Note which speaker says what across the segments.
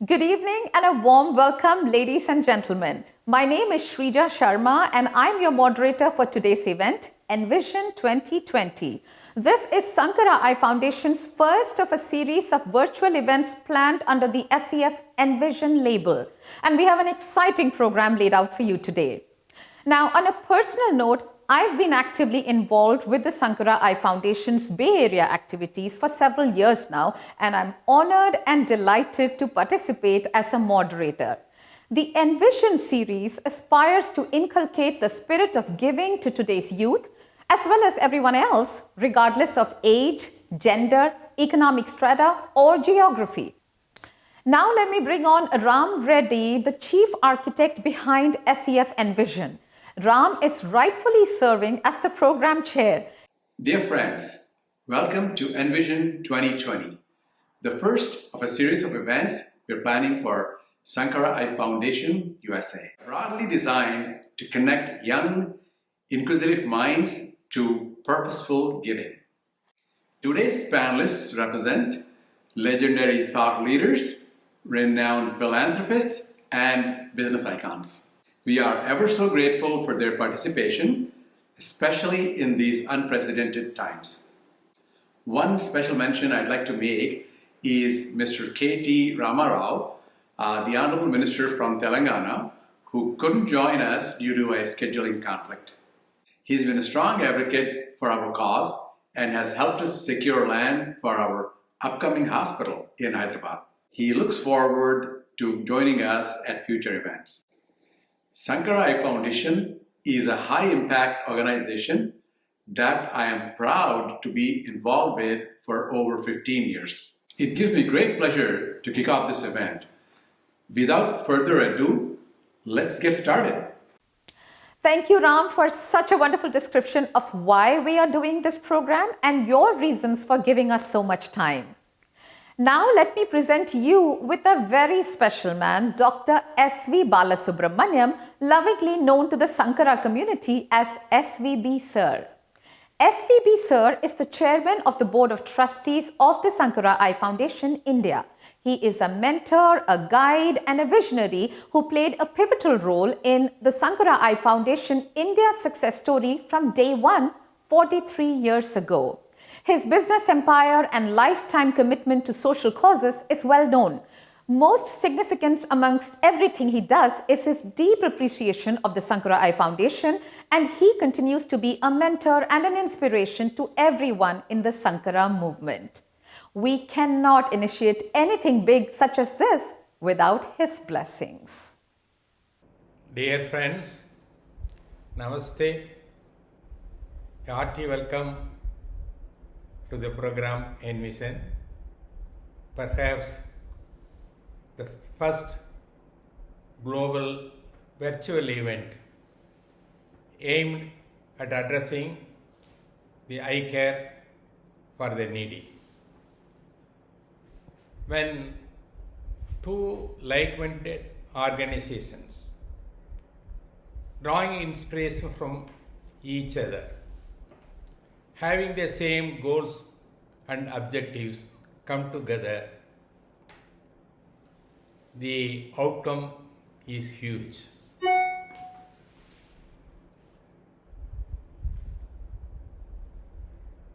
Speaker 1: Good evening and a warm welcome, ladies and gentlemen. My name is Shrija Sharma and I'm your moderator for today's event, Envision 2020. This is Sankara Eye Foundation's first of a series of virtual events planned under the SEF Envision label. And we have an exciting program laid out for you today. Now, on a personal note, I've been actively involved with the Sankara Eye Foundation's Bay Area activities for several years now, and I'm honored and delighted to participate as a moderator. The Envision series aspires to inculcate the spirit of giving to today's youth, as well as everyone else, regardless of age, gender, economic strata, or geography. Now let me bring on Ram Reddy, the chief architect behind SEF Envision. Ram is rightfully serving as the program chair.
Speaker 2: Dear friends, welcome to Envision 2020, the first of a series of events we're planning for Sankara Eye Foundation, USA. Broadly designed to connect young, inquisitive minds to purposeful giving. Today's panelists represent legendary thought leaders, renowned philanthropists, and business icons. We are ever so grateful for their participation, especially in these unprecedented times. One special mention I'd like to make is Mr. K.T. Ramarao, the Honorable Minister from Telangana, who couldn't join us due to a scheduling conflict. He's been a strong advocate for our cause and has helped us secure land for our upcoming hospital in Hyderabad. He looks forward to joining us at future events. Sankara Eye Foundation is a high-impact organization that I am proud to be involved with for over 15 years. It gives me great pleasure to kick off this event. Without further ado, let's get started.
Speaker 1: Thank you, Ram, for such a wonderful description of why we are doing this program and your reasons for giving us so much time. Now, let me present you with a very special man, Dr. S.V. Balasubramaniam, lovingly known to the Sankara community as SVB Sir. SVB Sir is the chairman of the Board of Trustees of the Sankara Eye Foundation, India. He is a mentor, a guide, and a visionary who played a pivotal role in the Sankara Eye Foundation India's success story from day one, 43 years ago. His business empire and lifetime commitment to social causes is well known. Most significant amongst everything he does is his deep appreciation of the Sankara Eye Foundation, and he continues to be a mentor and an inspiration to everyone in the Sankara movement. We cannot initiate anything big such as this without his blessings.
Speaker 3: Dear friends, Namaste, hearty welcome to the program Envision, perhaps the first global virtual event aimed at addressing the eye care for the needy. When two like-minded organizations drawing inspiration from each other, having the same goals and objectives come together, the outcome is huge.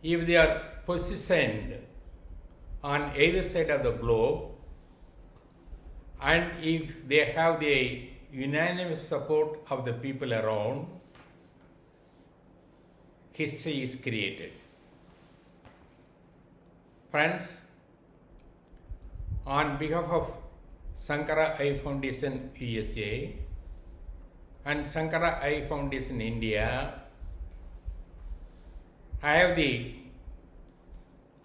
Speaker 3: If they are positioned on either side of the globe, and if they have the unanimous support of the people around, history is created. Friends, on behalf of Sankara Eye Foundation USA and Sankara Eye Foundation India, I have the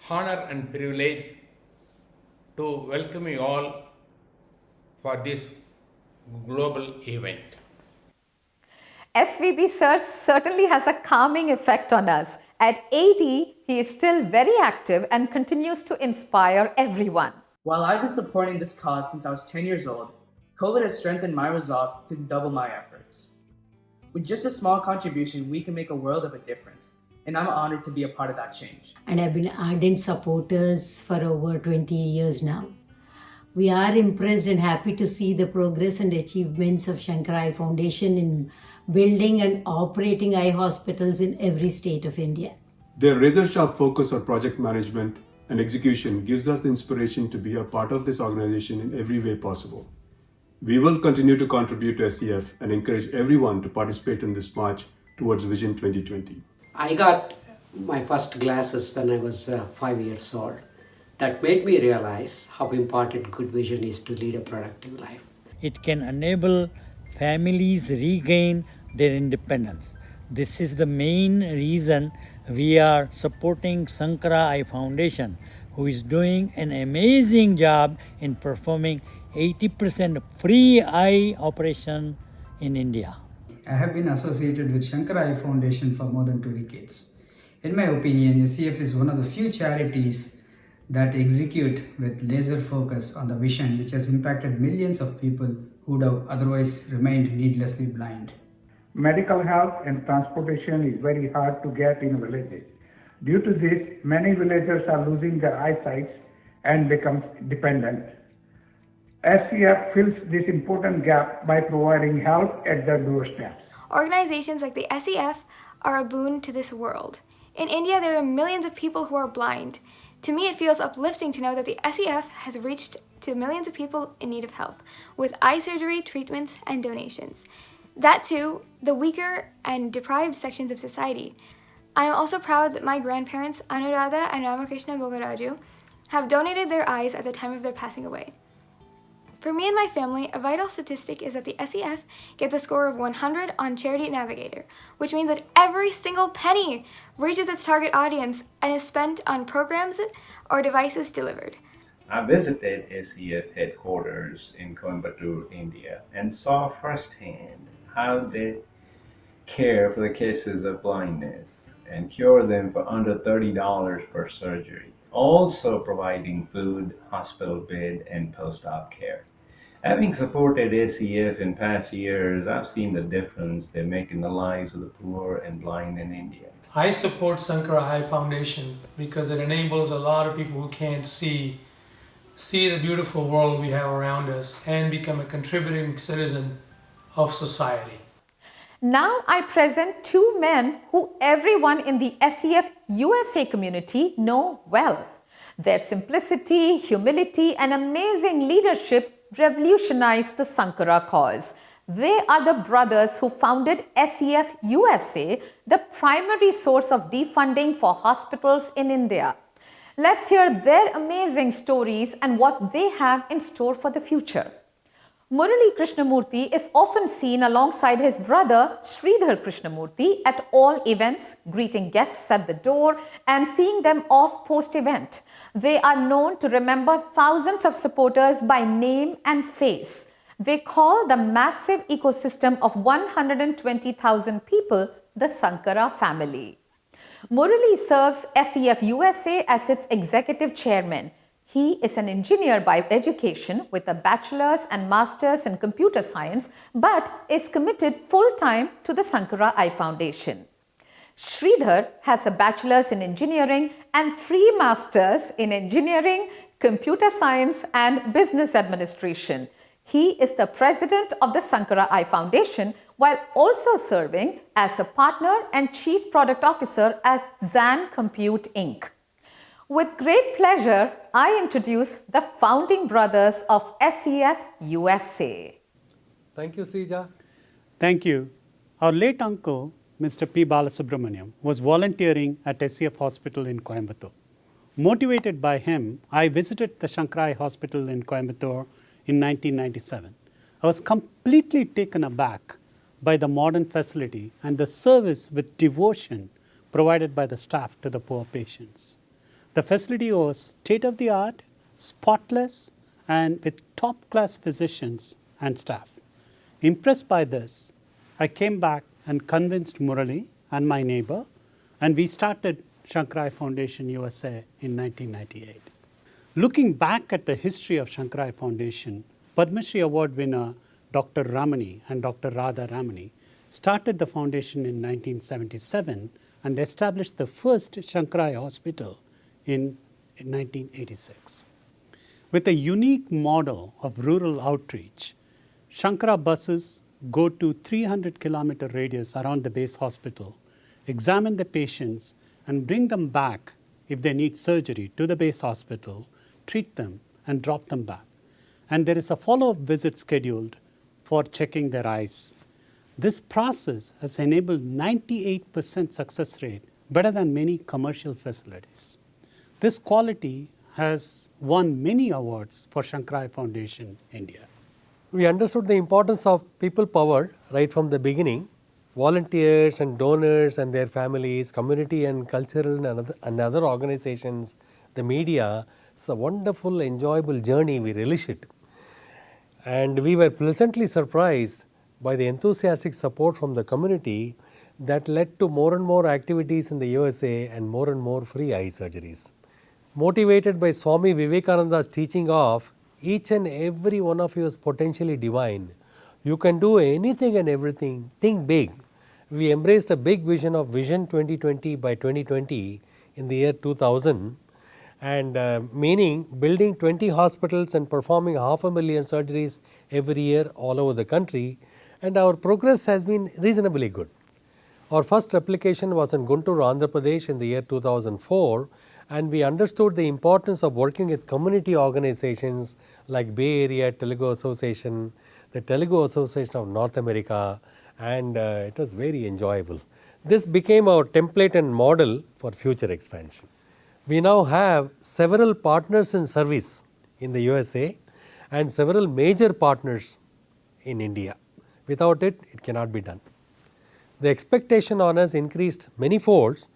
Speaker 3: honor and privilege to welcome you all for this global event.
Speaker 1: SVB Sir certainly has a calming effect on us. At 80, he is still very active and continues to inspire everyone.
Speaker 4: While I've been supporting this cause since I was 10 years old, COVID has strengthened my resolve to double my efforts. With just a small contribution, we can make a world of a difference, and I'm honored to be a part of that change.
Speaker 5: And I've been ardent supporters for over 20 years now. We are impressed and happy to see the progress and achievements of Shankara Eye Foundation in building and operating eye hospitals in every state of India.
Speaker 6: Their razor-sharp focus on project management and execution gives us the inspiration to be a part of this organization in every way possible. We will continue to contribute to SEF and encourage everyone to participate in this march towards Vision 2020.
Speaker 7: I got my first glasses when I was 5 years old. That made me realize how important good vision is to lead a productive life.
Speaker 8: It can enable families regain their independence. This is the main reason we are supporting Sankara Eye Foundation, who is doing an amazing job in performing 80% free eye operation in India.
Speaker 9: I have been associated with Shankara Eye Foundation for more than 2 decades. In my opinion, SEF is one of the few charities that execute with laser focus on the vision, which has impacted millions of people who would have otherwise remained needlessly blind.
Speaker 10: Medical help and transportation is very hard to get in villages. Due to this, many villagers are losing their eyesight and become dependent. SEF fills this important gap by providing help at their doorsteps.
Speaker 11: Organizations like the SEF are a boon to this world. In India, there are millions of people who are blind. To me, it feels uplifting to know that the SEF has reached to millions of people in need of help with eye surgery, treatments, and donations. That too, the weaker and deprived sections of society. I am also proud that my grandparents, Anuradha and Ramakrishna Bogaraju, have donated their eyes at the time of their passing away. For me and my family, a vital statistic is that the SEF gets a score of 100 on Charity Navigator, which means that every single penny reaches its target audience and is spent on programs or devices delivered.
Speaker 12: I visited SEF headquarters in Coimbatore, India, and saw firsthand how they care for the cases of blindness and cure them for under $30 per surgery, also providing food, hospital bed, and post-op care. Having supported SEF in past years, I've seen the difference they make in the lives of the poor and blind in India.
Speaker 13: I support Sankara Eye Foundation because it enables a lot of people who can't see the beautiful world we have around us and become a contributing citizen of society.
Speaker 1: Now I present two men who everyone in the SEF USA community know well. Their simplicity, humility, and amazing leadership revolutionized the Sankara cause. They are the brothers who founded SEF USA, the primary source of defunding for hospitals in India. Let's hear their amazing stories and what they have in store for the future. Murali Krishnamurthy is often seen alongside his brother Sridhar Krishnamurthy at all events, greeting guests at the door and seeing them off post-event. They are known to remember thousands of supporters by name and face. They call the massive ecosystem of 120,000 people the Sankara family. Murali serves SEF USA as its executive chairman. He is an engineer by education with a bachelor's and master's in computer science, but is committed full-time to the Sankara Eye Foundation. Sridhar has a bachelor's in engineering and 3 masters in engineering, computer science, and business administration. He is the president of the Sankara Eye Foundation while also serving as a partner and chief product officer at Zan Compute Inc. With great pleasure, I introduce the founding brothers of SEF USA.
Speaker 14: Thank you, Srija. Thank you. Our late uncle, Mr. P. Balasubramaniam, was volunteering at SEF Hospital in Coimbatore. Motivated by him, I visited the Shankara Eye Hospital in Coimbatore in 1997. I was completely taken aback by the modern facility and the service with devotion provided by the staff to the poor patients. The facility was state-of-the-art, spotless, and with top-class physicians and staff. Impressed by this, I came back and convinced Murali and my neighbor, and we started Shankara Eye Foundation USA in 1998. Looking back at the history of Shankara Eye Foundation, Padma Shri Award winner Dr. Ramani and Dr. Radha Ramani started the foundation in 1977 and established the first Shankara Eye Hospital in 1986. With a unique model of rural outreach, Shankara buses go to 300-kilometer radius around the base hospital, examine the patients, and bring them back if they need surgery to the base hospital, treat them, and drop them back. And there is a follow-up visit scheduled for checking their eyes. This process has enabled 98% success rate, better than many commercial facilities. This quality has won many awards for Shankara Eye Foundation India.
Speaker 15: We understood the importance of people power right from the beginning. Volunteers and donors and their families, community and cultural and other organizations, the media. It's a wonderful, enjoyable journey. We relish it. And we were pleasantly surprised by the enthusiastic support from the community that led to more and more activities in the USA and more free eye surgeries. Motivated by Swami Vivekananda's teaching of each and every one of you is potentially divine. You can do anything and everything. Think big. We embraced a big vision of Vision 2020 by 2020 in the year 2000, and meaning building 20 hospitals and performing 500,000 surgeries every year all over the country, and our progress has been reasonably good. Our first application was in Guntur, Andhra Pradesh in the year 2004, and we understood the importance of working with community organizations like Bay Area Telugu Association, the Telugu Association of North America, and it was very enjoyable. This became our template and model for future expansion. We now have several partners in service in the USA and several major partners in India. Without it, it cannot be done. The expectation on us increased many folds,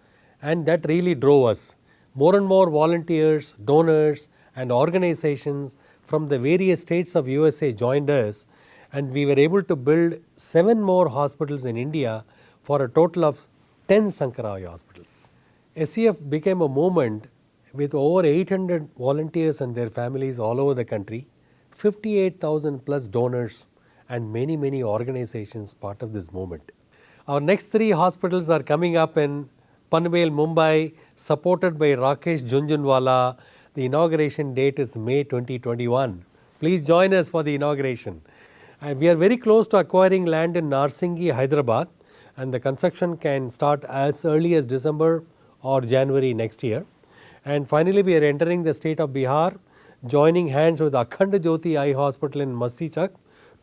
Speaker 15: and that really drove us. More and more volunteers, donors, and organizations from the various states of USA joined us, and we were able to build 7 more hospitals in India for a total of 10 Shankara Eye hospitals. SEF became a movement with over 800 volunteers and their families all over the country, 58,000 plus donors, and many organizations part of this movement. Our next 3 hospitals are coming up in Panvel, Mumbai, supported by Rakesh Junjunwala. The inauguration date is May 2021. Please join us for the inauguration. And we are very close to acquiring land in Narsingi, Hyderabad, and the construction can start as early as December or January next year. And finally, we are entering the state of Bihar, joining hands with Akhand Jyoti Eye Hospital in Mastichak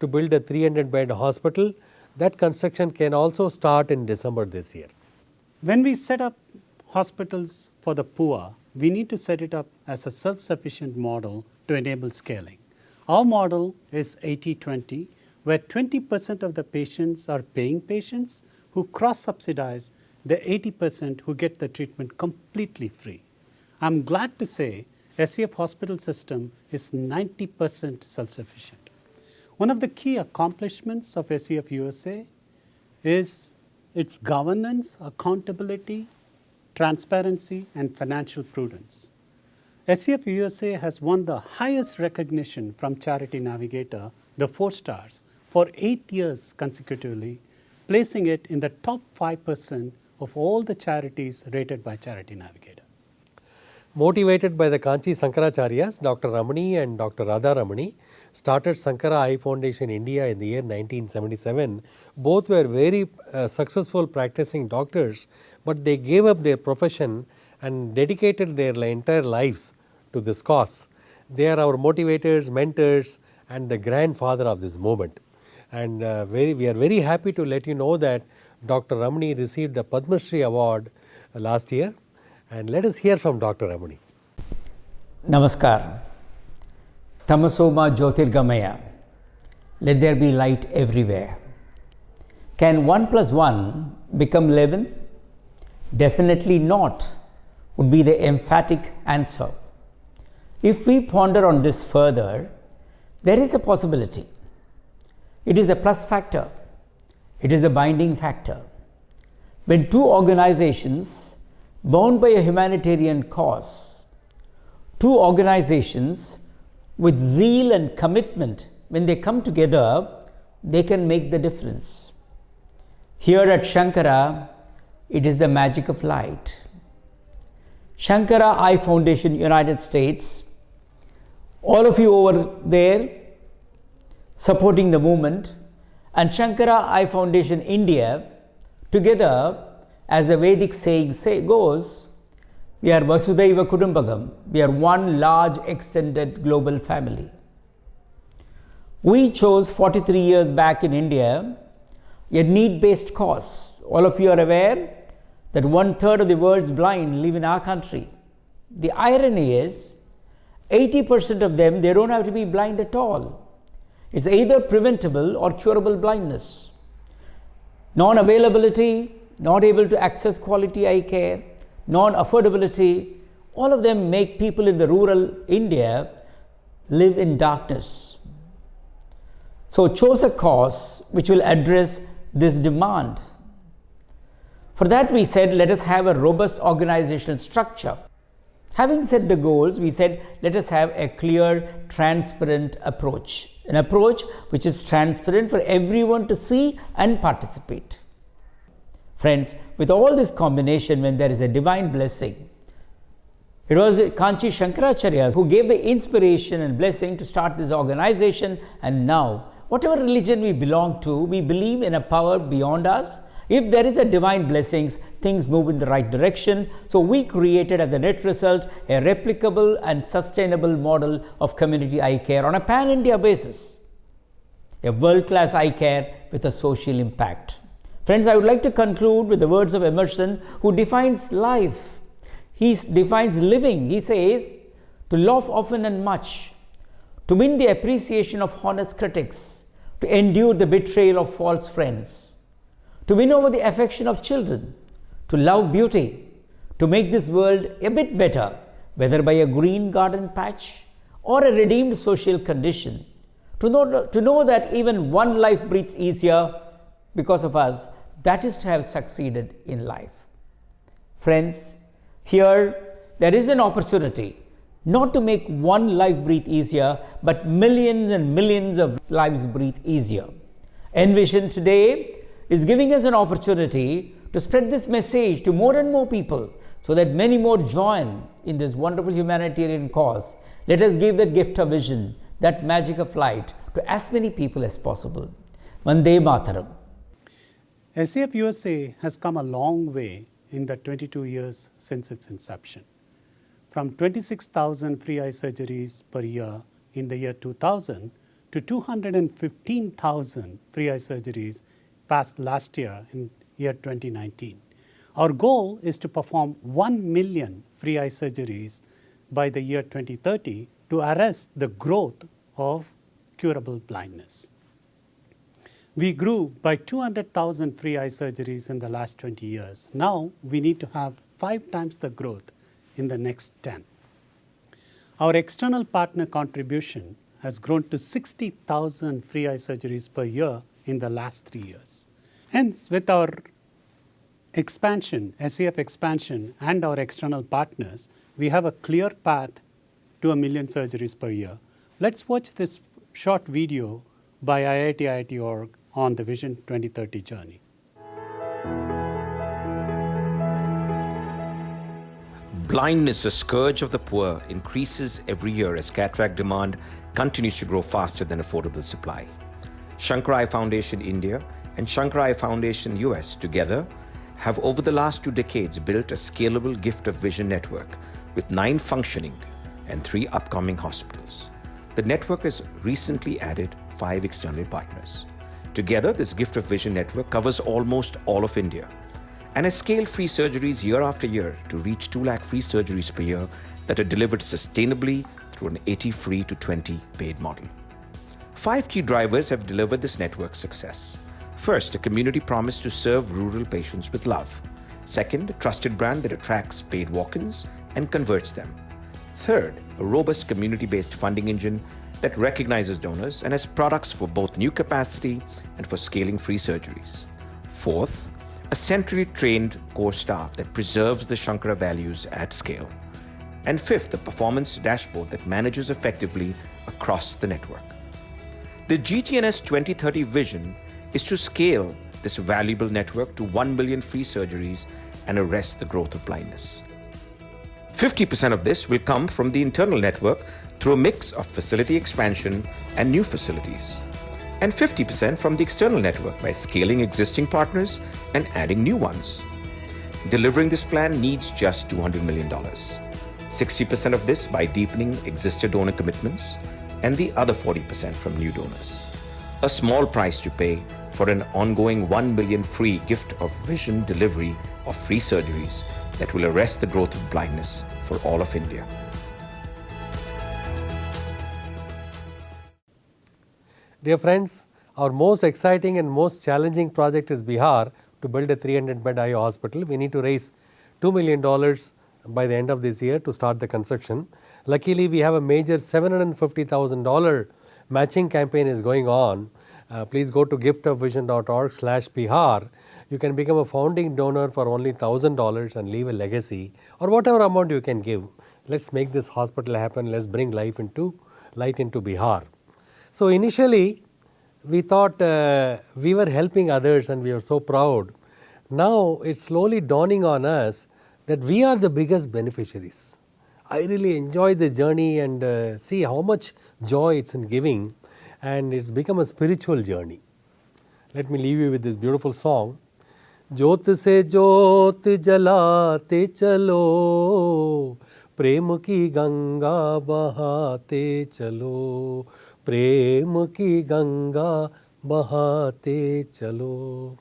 Speaker 15: to build a 300-bed hospital. That construction can also start in December this year.
Speaker 14: When we set up hospitals for the poor, we need to set it up as a self-sufficient model to enable scaling. Our model is 80-20, where 20% of the patients are paying patients who cross-subsidize the 80% who get the treatment completely free. I'm glad to say SEF hospital system is 90% self-sufficient. One of the key accomplishments of SEF USA is its governance, accountability, transparency, and financial prudence. SEF USA has won the highest recognition from Charity Navigator, the 4 stars, for 8 years consecutively, placing it in the top 5% of all the charities rated by Charity Navigator.
Speaker 15: Motivated by the Kanchi Sankaracharyas, Dr. Ramani and Dr. Radha Ramani started Shankara Eye Foundation India in the year 1977. Both were very successful practicing doctors, but they gave up their profession and dedicated their entire lives to this cause. They are our motivators, mentors, and the grandfather of this movement. And we are very happy to let you know that Dr. Ramani received the Padma Shri Award last year. And let us hear from Dr. Ramani.
Speaker 16: Namaskar. Tamasoma Jyotirgamaya. Let there be light everywhere. Can 1 plus 1 become 11? Definitely not, would be the emphatic answer. If we ponder on this further, there is a possibility. It is the plus factor. It is the binding factor. When 2 organizations bound by a humanitarian cause, 2 organizations with zeal and commitment, when they come together, they can make the difference. Here at Shankara, it is the magic of light. Shankara Eye Foundation, United States, all of you over there supporting the movement, and Shankara Eye Foundation India, together, as the Vedic saying goes, we are Vasudhaiva Kudumbakam. We are one large extended global family. We chose 43 years back in India a need-based cause. All of you are aware that 1/3 of the world's blind live in our country. The irony is 80% of them, they don't have to be blind at all. It's either preventable or curable blindness. Non-availability, not able to access quality eye care, non-affordability, all of them make people in the rural India live in darkness. So chose a cause which will address this demand. For that we said, let us have a robust organizational structure. Having set the goals, we said, let us have a clear, transparent approach. An approach which is transparent for everyone to see and participate. Friends, with all this combination, when there is a divine blessing, it was Kanchi Shankaracharya who gave the inspiration and blessing to start this organization, and now, whatever religion we belong to, we believe in a power beyond us. If there is a divine blessings, things move in the right direction. So we created as a net result a replicable and sustainable model of community eye care on a pan-India basis. A world-class eye care with a social impact. Friends, I would like to conclude with the words of Emerson, who defines life. He defines living. He says, to laugh often and much, to win the appreciation of honest critics, to endure the betrayal of false friends, to win over the affection of children, to love beauty, to make this world a bit better, whether by a green garden patch or a redeemed social condition, to know that even one life breathes easier because of us, that is to have succeeded in life. Friends, here there is an opportunity not to make one life breathe easier, but millions and millions of lives breathe easier. Envision today is giving us an opportunity to spread this message to more and more people so that many more join in this wonderful humanitarian cause. Let us give that gift of vision, that magic of light to as many people as possible. Vande Mataram.
Speaker 14: SEF USA has come a long way in the 22 years since its inception. From 26,000 free eye surgeries per year in the year 2000 to 215,000 free eye surgeries passed last year in year 2019. Our goal is to perform 1 million free eye surgeries by the year 2030 to arrest the growth of curable blindness. We grew by 200,000 free eye surgeries in the last 20 years. Now we need to have 5 times the growth in the next 10. Our external partner contribution has grown to 60,000 free eye surgeries per year in the last 3 years. Hence, with our expansion, SEF expansion, and our external partners, we have a clear path to 1 million surgeries per year. Let's watch this short video by IIT-IIT.org on the Vision 2030 journey.
Speaker 17: Blindness, a scourge of the poor, increases every year as cataract demand continues to grow faster than affordable supply. Shankara Eye Foundation India and Shankara Eye Foundation US together have over the last 2 decades built a scalable gift of vision network with 9 functioning and 3 upcoming hospitals. The network has recently added 5 external partners. Together, this gift of vision network covers almost all of India and has scaled free surgeries year after year to reach 2 lakh free surgeries per year that are delivered sustainably through an 80 free to 20 paid model. 5 key drivers have delivered this network's success. First, a community promise to serve rural patients with love. Second, a trusted brand that attracts paid walk-ins and converts them. Third, a robust community-based funding engine that recognizes donors and has products for both new capacity and for scaling free surgeries. Fourth, a centrally trained core staff that preserves the Shankara values at scale. And fifth, a performance dashboard that manages effectively across the network. The GTNS 2030 vision is to scale this valuable network to 1 million free surgeries and arrest the growth of blindness. 50% of this will come from the internal network through a mix of facility expansion and new facilities, and 50% from the external network by scaling existing partners and adding new ones. Delivering this plan needs just $200 million. 60% of this by deepening existing donor commitments, and the other 40% from new donors. A small price to pay for an ongoing 1 million free gift of vision delivery of free surgeries that will arrest the growth of blindness for all of India.
Speaker 15: Dear friends, our most exciting and most challenging project is Bihar to build a 300-bed eye hospital. We need to raise $2 million by the end of this year to start the construction. Luckily, we have a major $750,000 matching campaign is going on. Please go to giftofvision.org/Bihar. You can become a founding donor for only $1,000 and leave a legacy, or whatever amount you can give. Let's make this hospital happen. Let's bring light into Bihar. So initially, we thought we were helping others and we were so proud. Now it's slowly dawning on us that we are the biggest beneficiaries. I really enjoy the journey and see how much joy it's in giving, and it's become a spiritual journey. Let me leave you with this beautiful song. ज्योत से ज्योत जलाते चलो, प्रेम की गंगा बहाते चलो, प्रेम की गंगा बहाते चलो.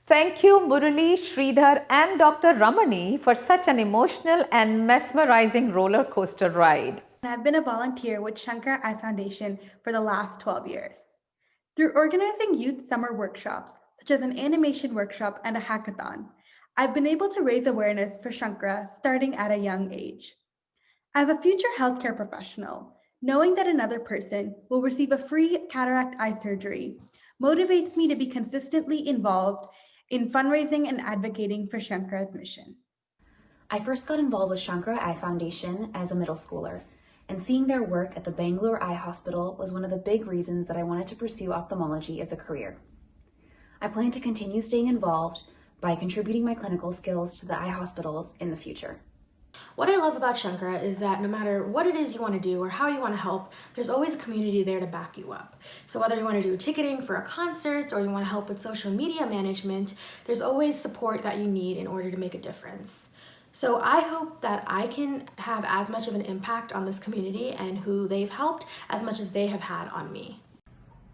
Speaker 1: Thank you, Murali, Sridhar, and Dr. Ramani for such an emotional and mesmerizing roller coaster ride.
Speaker 18: I've been a volunteer with Shankara Eye Foundation for the last 12 years. Through organizing youth summer workshops, such as an animation workshop and a hackathon, I've been able to raise awareness for Shankara starting at a young age. As a future healthcare professional, knowing that another person will receive a free cataract eye surgery motivates me to be consistently involved in fundraising and advocating for Shankara's mission.
Speaker 19: I first got involved with Shankara Eye Foundation as a middle schooler, and seeing their work at the Bangalore Eye Hospital was one of the big reasons that I wanted to pursue ophthalmology as a career. I plan to continue staying involved by contributing my clinical skills to the eye hospitals in the future.
Speaker 20: What I love about Shankara is that no matter what it is you want to do or how you want to help, there's always a community there to back you up. So whether you want to do ticketing for a concert or you want to help with social media management, there's always support that you need in order to make a difference. So I hope that I can have as much of an impact on this community and who they've helped as much as they have had on me.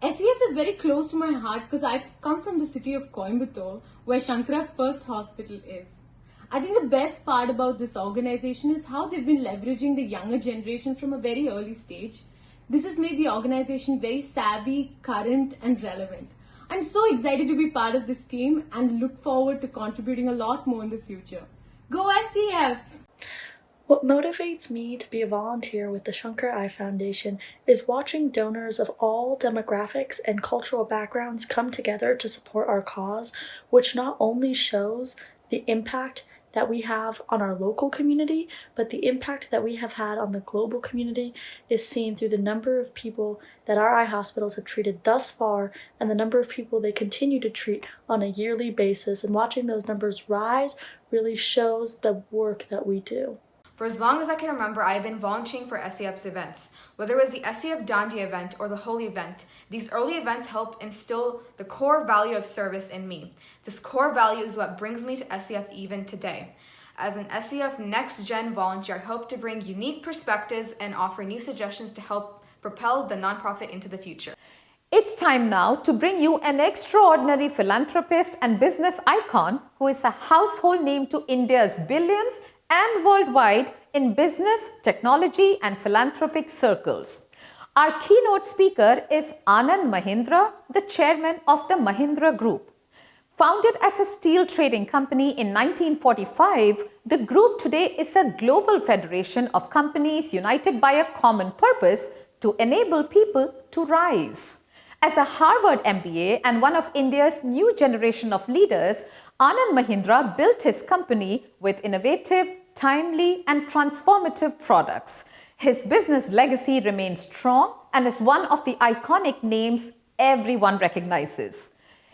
Speaker 21: SEF is very close to my heart because I've come from the city of Coimbatore, where Shankara's first hospital is. I think the best part about this organization is how they've been leveraging the younger generation from a very early stage. This has made the organization very savvy, current, and relevant. I'm so excited to be part of this team and look forward to contributing a lot more in the future. Go SEF!
Speaker 22: What motivates me to be a volunteer with the Shankara Eye Foundation is watching donors of all demographics and cultural backgrounds come together to support our cause, which not only shows the impact that we have on our local community, but the impact that we have had on the global community is seen through the number of people that our eye hospitals have treated thus far and the number of people they continue to treat on a yearly basis. And watching those numbers rise really shows the work that we do.
Speaker 23: For as long as I can remember, I have been volunteering for SEF's events. Whether it was the SEF Dandi event or the Holy event, these early events help instill the core value of service in me. This core value is what brings me to SEF even today. As an SEF Next Gen volunteer, I hope to bring unique perspectives and offer new suggestions to help propel the nonprofit into the future.
Speaker 1: It's time now to bring you an extraordinary philanthropist and business icon who is a household name to India's billions and worldwide in business, technology, and philanthropic circles. Our keynote speaker is Anand Mahindra, the chairman of the Mahindra Group. Founded as a steel trading company in 1945, the group today is a global federation of companies united by a common purpose to enable people to rise. As a Harvard MBA and one of India's new generation of leaders, Anand Mahindra built his company with innovative, timely, and transformative products. His business legacy remains strong and is one of the iconic names everyone recognizes.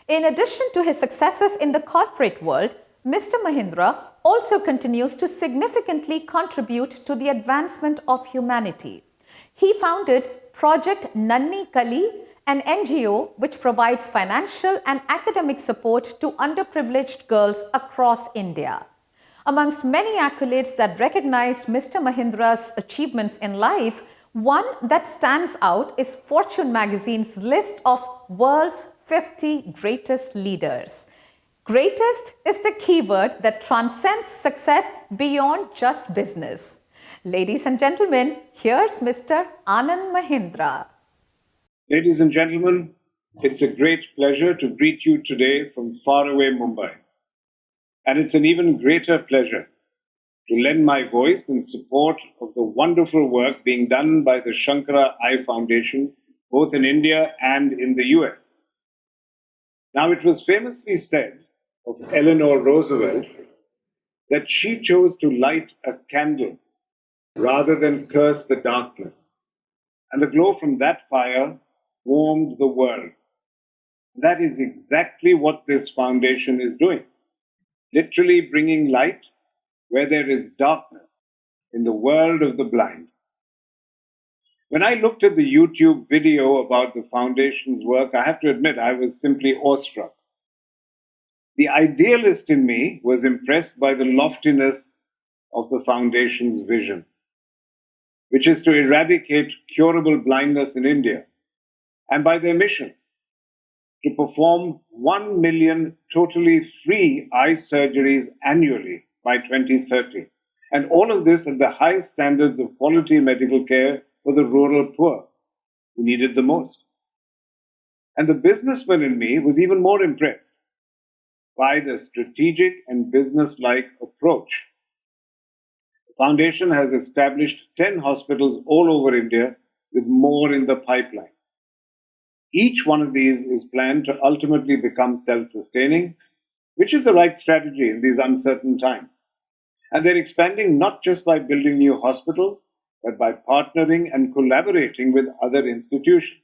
Speaker 1: In addition to his successes in the corporate world, Mr. Mahindra also continues to significantly contribute to the advancement of humanity. He founded Project Nanni Kali, an NGO which provides financial and academic support to underprivileged girls across India. Amongst many accolades that recognize Mr. Mahindra's achievements in life, one that stands out is Fortune magazine's list of world's 50 greatest leaders. Greatest is the keyword that transcends success beyond just business. Ladies and gentlemen, here's Mr. Anand Mahindra.
Speaker 2: Ladies and gentlemen, it's a great pleasure to greet you today from faraway Mumbai. And it's an even greater pleasure to lend my voice in support of the wonderful work being done by the Shankara Eye Foundation, both in India and in the US. Now, it was famously said of Eleanor Roosevelt that she chose to light a candle rather than curse the darkness. And the glow from that fire warmed the world. That is exactly what this foundation is doing. Literally bringing light where there is darkness in the world of the blind. When I looked at the YouTube video about the foundation's work, I have to admit I was simply awestruck. The idealist in me was impressed by the loftiness of the foundation's vision, which is to eradicate curable blindness in India, and by their mission to perform 1 million totally free eye surgeries annually by 2030. And all of this at the highest standards of quality medical care for the rural poor who need it the most. And the businessman in me was even more impressed by the strategic and business-like approach. The foundation has established 10 hospitals all over India with more in the pipeline. Each one of these is planned to ultimately become self-sustaining, which is the right strategy in these uncertain times. And they're expanding not just by building new hospitals, but by partnering and collaborating with other institutions.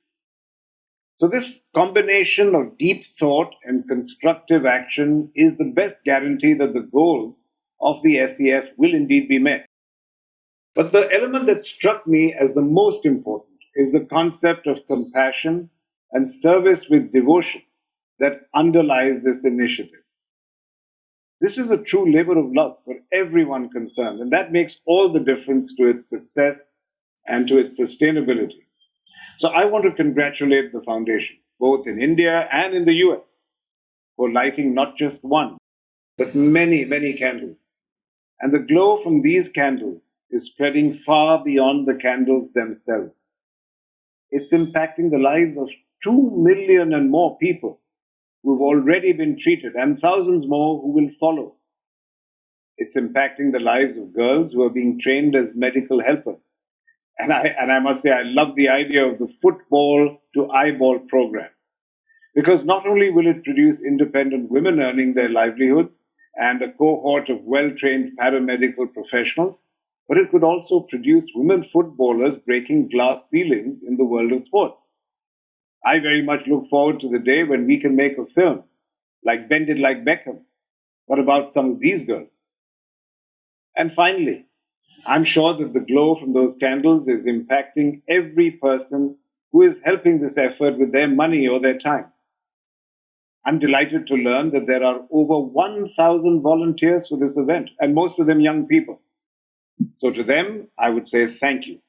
Speaker 2: So this combination of deep thought and constructive action is the best guarantee that the goals of the SEF will indeed be met. But the element that struck me as the most important is the concept of compassion and service with devotion that underlies this initiative. This is a true labor of love for everyone concerned, and that makes all the difference to its success and to its sustainability. So I want to congratulate the foundation, both in India and in the US, for lighting not just one, but many, many candles. And the glow from these candles is spreading far beyond the candles themselves. It's impacting the lives of 2 million and more people who've already been treated, and thousands more who will follow. It's impacting the lives of girls who are being trained as medical helpers. And I must say, I love the idea of the football to eyeball program. Because not only will it produce independent women earning their livelihoods and a cohort of well-trained paramedical professionals, but it could also produce women footballers breaking glass ceilings in the world of sports. I very much look forward to the day when we can make a film like Bend It Like Beckham, but about some of these girls. And finally, I'm sure that the glow from those candles is impacting every person who is helping this effort with their money or their time. I'm delighted to learn that there are over 1,000 volunteers for this event, and most of them young people. So to them, I would say thank you.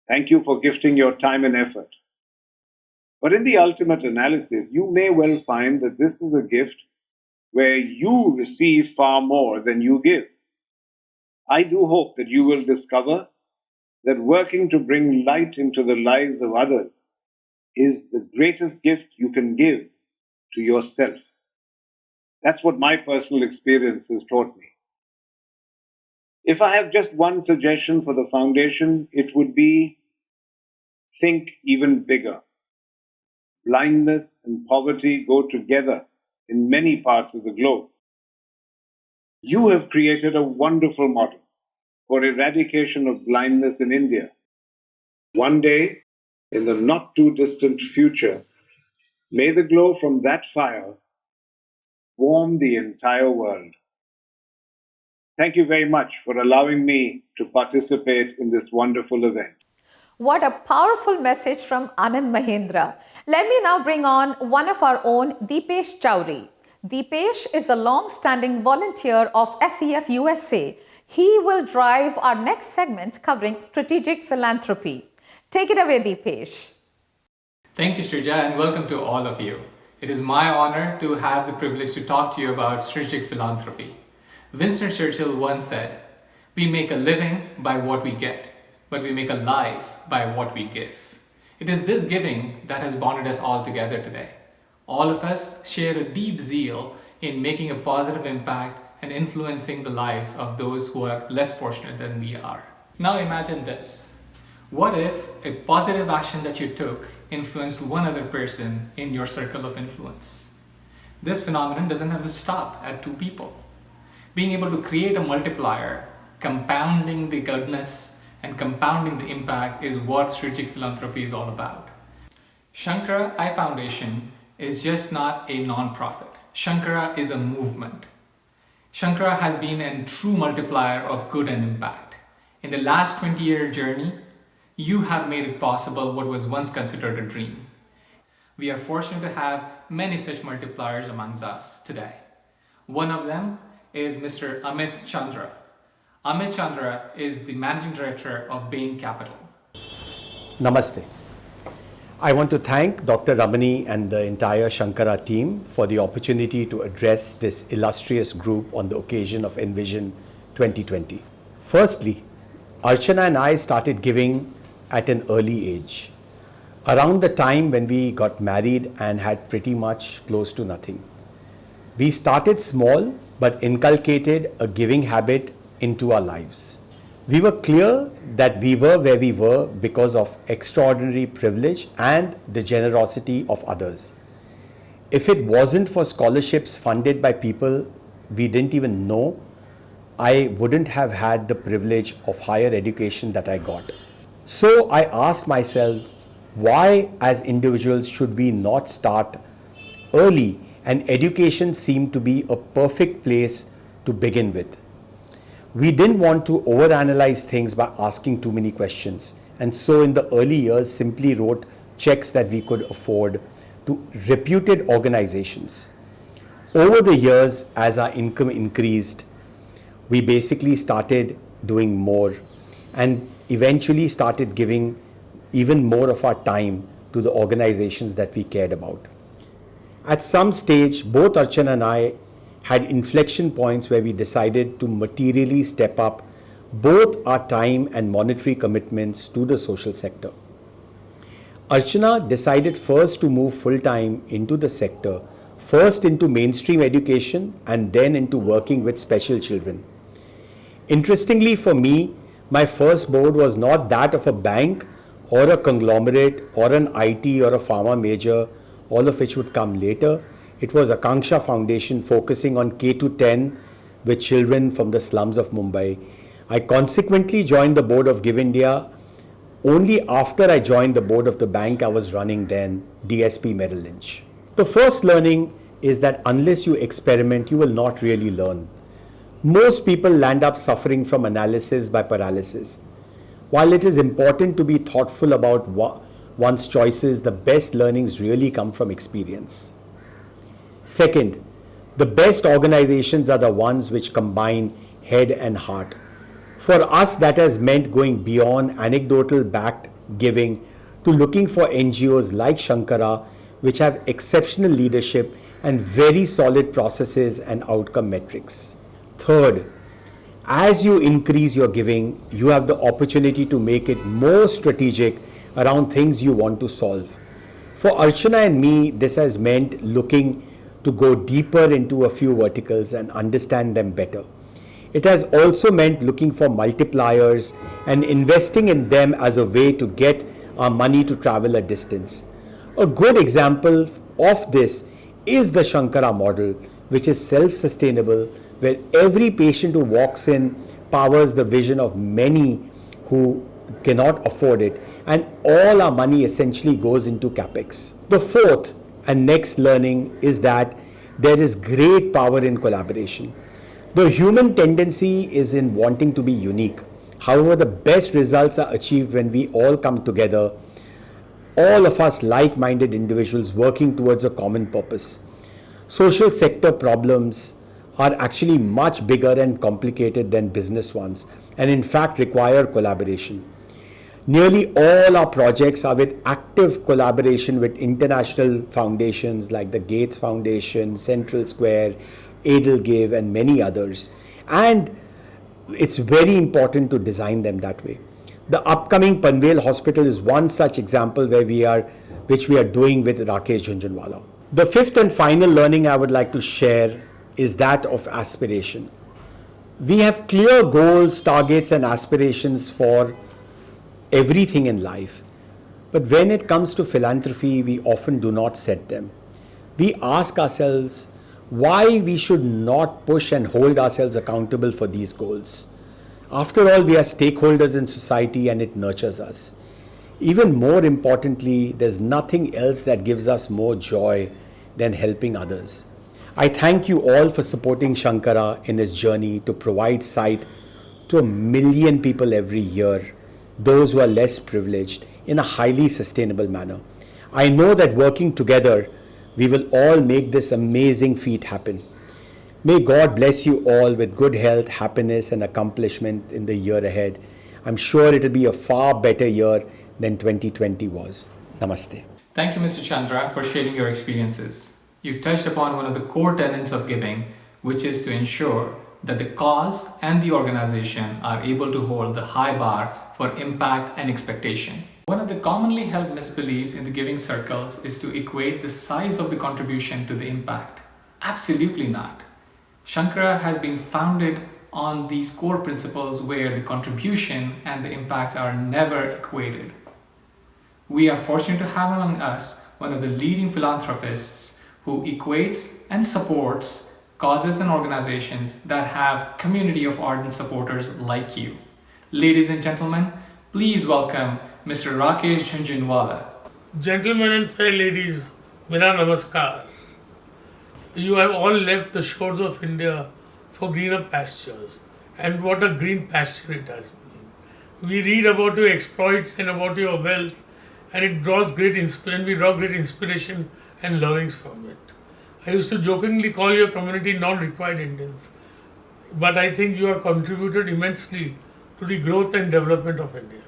Speaker 2: Thank you for gifting your time and effort. But in the ultimate analysis, you may well find that this is a gift where you receive far more than you give. I do hope that you will discover that working to bring light into the lives of others is the greatest gift you can give to yourself. That's what my personal experience has taught me. If I have just one suggestion for the foundation, it would be think even bigger. Blindness and poverty go together in many parts of the globe. You have created a wonderful model for eradication of blindness in India. One day, in the not too distant future, may the glow from that fire warm the entire world. Thank you very much for allowing me to participate in this wonderful event.
Speaker 1: What a powerful message from Anand Mahendra. Let me now bring on one of our own, Deepesh Chowri. Deepesh is a long-standing volunteer of SEF USA. He will drive our next segment covering strategic philanthropy. Take it away, Deepesh.
Speaker 3: Thank you, Srija, and welcome to all of you. It is my honor to have the privilege to talk to you about strategic philanthropy. Winston Churchill once said, "We make a living by what we get, but we make a life by what we give." It is this giving that has bonded us all together today. All of us share a deep zeal in making a positive impact and influencing the lives of those who are less fortunate than we are. Now imagine this. What if a positive action that you took influenced one other person in your circle of influence? This phenomenon doesn't have to stop at two people. Being able to create a multiplier, compounding the goodness and compounding the impact is what strategic philanthropy is all about. Shankara Eye Foundation is just not a non-profit. Shankara is a movement. Shankara has been a true multiplier of good and impact. In the last 20-year journey, you have made it possible what was once considered a dream. We are fortunate to have many such multipliers amongst us today. One of them is Mr. Amit Chandra. Amit Chandra is the Managing Director of Bain Capital.
Speaker 4: Namaste. I want to thank Dr. Ramani and the entire Shankara team for the opportunity to address this illustrious group on the occasion of Envision 2020. Firstly, Archana and I started giving at an early age, around the time when we got married and had pretty much close to nothing. We started small but inculcated a giving habit into our lives. We were clear that we were where we were because of extraordinary privilege and the generosity of others. If it wasn't for scholarships funded by people we didn't even know, I wouldn't have had the privilege of higher education that I got. So I asked myself, why as individuals should we not start early, and education seemed to be a perfect place to begin with. We didn't want to overanalyze things by asking too many questions, and so in the early years simply wrote checks that we could afford to reputed organizations. Over the years, as our income increased, we basically started doing more and eventually started giving even more of our time to the organizations that we cared about. At some stage, both Archana and I had inflection points where we decided to materially step up both our time and monetary commitments to the social sector. Archana decided first to move full-time into the sector, first into mainstream education and then into working with special children. Interestingly for me, my first board was not that of a bank or a conglomerate or an IT or a pharma major, all of which would come later. It was Akanksha Foundation focusing on K-10 with children from the slums of Mumbai. I consequently joined the board of Give India only after I joined the board of the bank I was running then, DSP Merrill Lynch. The first learning is that unless you experiment, you will not really learn. Most people land up suffering from analysis by paralysis. While it is important to be thoughtful about one's choices, the best learnings really come from experience. Second, the best organizations are the ones which combine head and heart. For us, that has meant going beyond anecdotal backed giving to looking for NGOs like Shankara, which have exceptional leadership and very solid processes and outcome metrics. Third, as you increase your giving, you have the opportunity to make it more strategic around things you want to solve. For Archana and me, this has meant looking to go deeper into a few verticals and understand them better. It has also meant looking for multipliers and investing in them as a way to get our money to travel a distance. A good example of this is the Shankara model, which is self-sustainable, where every patient who walks in powers the vision of many who cannot afford it, and all our money essentially goes into capex. The fourth and next learning is that there is great power in collaboration. The human tendency is in wanting to be unique. However, the best results are achieved when we all come together, all of us like-minded individuals working towards a common purpose. Social sector problems are actually much bigger and complicated than business ones, and in fact require collaboration. Nearly all our projects are with active collaboration with international foundations like the Gates Foundation, Central Square, Edelgive, and many others. And it's very important to design them that way. The upcoming Panvel Hospital is one such example which we are doing with Rakesh Jhunjhunwala. The fifth and final learning I would like to share is that of aspiration. We have clear goals, targets, and aspirations for everything in life. But when it comes to philanthropy, we often do not set them. We ask ourselves why we should not push and hold ourselves accountable for these goals. After all, we are stakeholders in society and it nurtures us. Even more importantly, there's nothing else that gives us more joy than helping others. I thank you all for supporting Shankara in his journey to provide sight to 1 million people every year, those who are less privileged, in a highly sustainable manner. I know that working together, we will all make this amazing feat happen. May God bless you all with good health, happiness, and accomplishment in the year ahead. I'm sure it will be a far better year than 2020 was. Namaste.
Speaker 3: Thank you, Mr. Chandra, for sharing your experiences. You touched upon one of the core tenets of giving, which is to ensure that the cause and the organization are able to hold the high bar for impact and expectation. One of the commonly held misbeliefs in the giving circles is to equate the size of the contribution to the impact. Absolutely not. Shankara has been founded on these core principles where the contribution and the impacts are never equated. We are fortunate to have among us one of the leading philanthropists who equates and supports causes and organizations that have community of ardent supporters like you. Ladies and gentlemen, please welcome Mr. Rakesh Jhunjhunwala.
Speaker 5: Gentlemen and fair ladies, Mera Namaskar. You have all left the shores of India for greener pastures, and what a green pasture it has been. We read about your exploits and about your wealth, and it draws great inspiration and learnings from it. I used to jokingly call your community non-required Indians, but I think you have contributed immensely to the growth and development of India.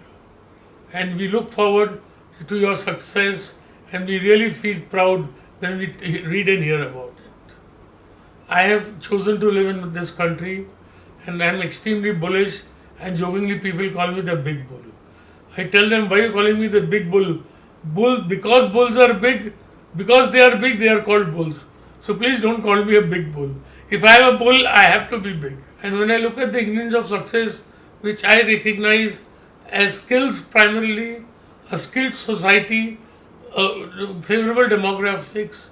Speaker 5: And we look forward to your success, and we really feel proud when we read and hear about it. I have chosen to live in this country, and I am extremely bullish, and jokingly people call me the big bull. I tell them, why are you calling me the big bull? Because bulls are big, because they are called bulls. So please don't call me a big bull. If I have a bull, I have to be big. And when I look at the ingredients of success, which I recognize as skills primarily, a skilled society, favorable demographics,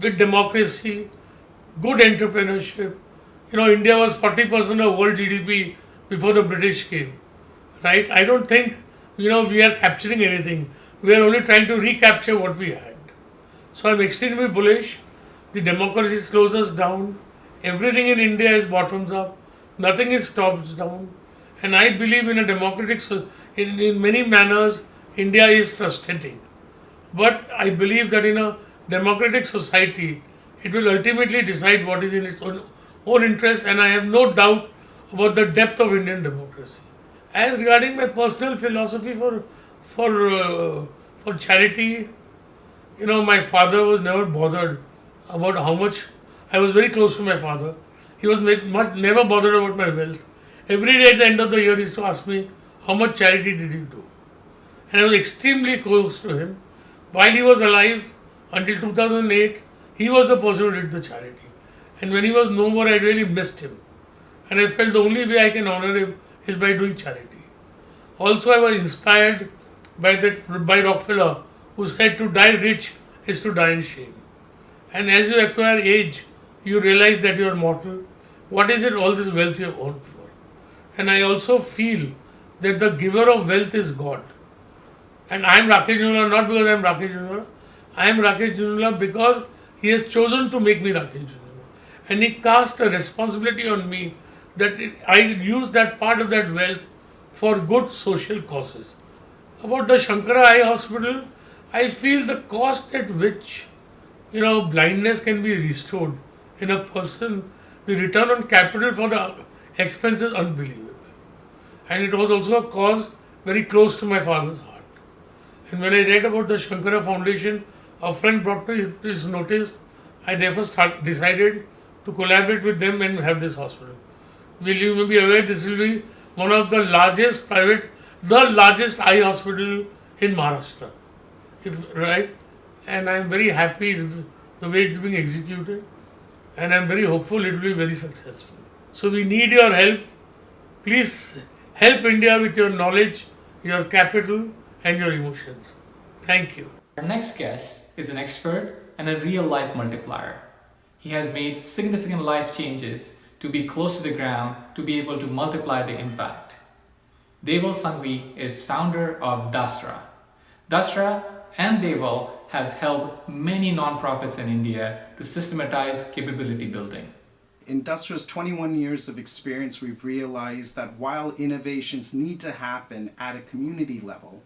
Speaker 5: with democracy, good entrepreneurship. India was 40% of world GDP before the British came, right? I don't think, we are capturing anything. We are only trying to recapture what we had. So I'm extremely bullish. The democracy slows us down. Everything in India is bottoms up. Nothing is tops down. And I believe in a democratic, in many manners, India is frustrating. But I believe that in a democratic society, it will ultimately decide what is in its own interest, and I have no doubt about the depth of Indian democracy. As regarding my personal philosophy for charity, my father was never bothered about how much. I was very close to my father. He was never bothered about my wealth. Every day at the end of the year, he used to ask me, how much charity did you do? And I was extremely close to him. While he was alive, until 2008, he was the person who did the charity. And when he was no more, I really missed him. And I felt the only way I can honor him is by doing charity. Also, I was inspired by Rockefeller, who said to die rich is to die in shame. And as you acquire age, you realize that you are mortal. What is it all this wealth you have earned for? And I also feel that the giver of wealth is God. And I am Rakesh Jhunjhunwala not because I am Rakesh Jhunjhunwala. I am Rakesh Jhunjhunwala because he has chosen to make me Rakesh Jhunjhunwala. and he cast a responsibility on me that I use that part of that wealth for good social causes. About the Shankara Eye Hospital, I feel the cost at which blindness can be restored in a person, the return on capital for the expense is unbelievable. And it was also a cause very close to my father's heart. And when I read about the Shankara Foundation, a friend brought me this notice. I therefore decided to collaborate with them and have this hospital. Will you be aware this will be one of the largest the largest eye hospital in Maharashtra. Right? And I'm very happy the way it's being executed. And I'm very hopeful it will be very successful. So we need your help. Please help India with your knowledge, your capital, and your emotions. Thank you.
Speaker 3: Our next guest is an expert and a real-life multiplier. He has made significant life changes to be close to the ground to be able to multiply the impact. Deval Sanghvi is founder of Dasra. Dasra and Deval have helped many nonprofits in India to systematize capability building.
Speaker 6: In Dastra's 21 years of experience, we've realized that while innovations need to happen at a community level,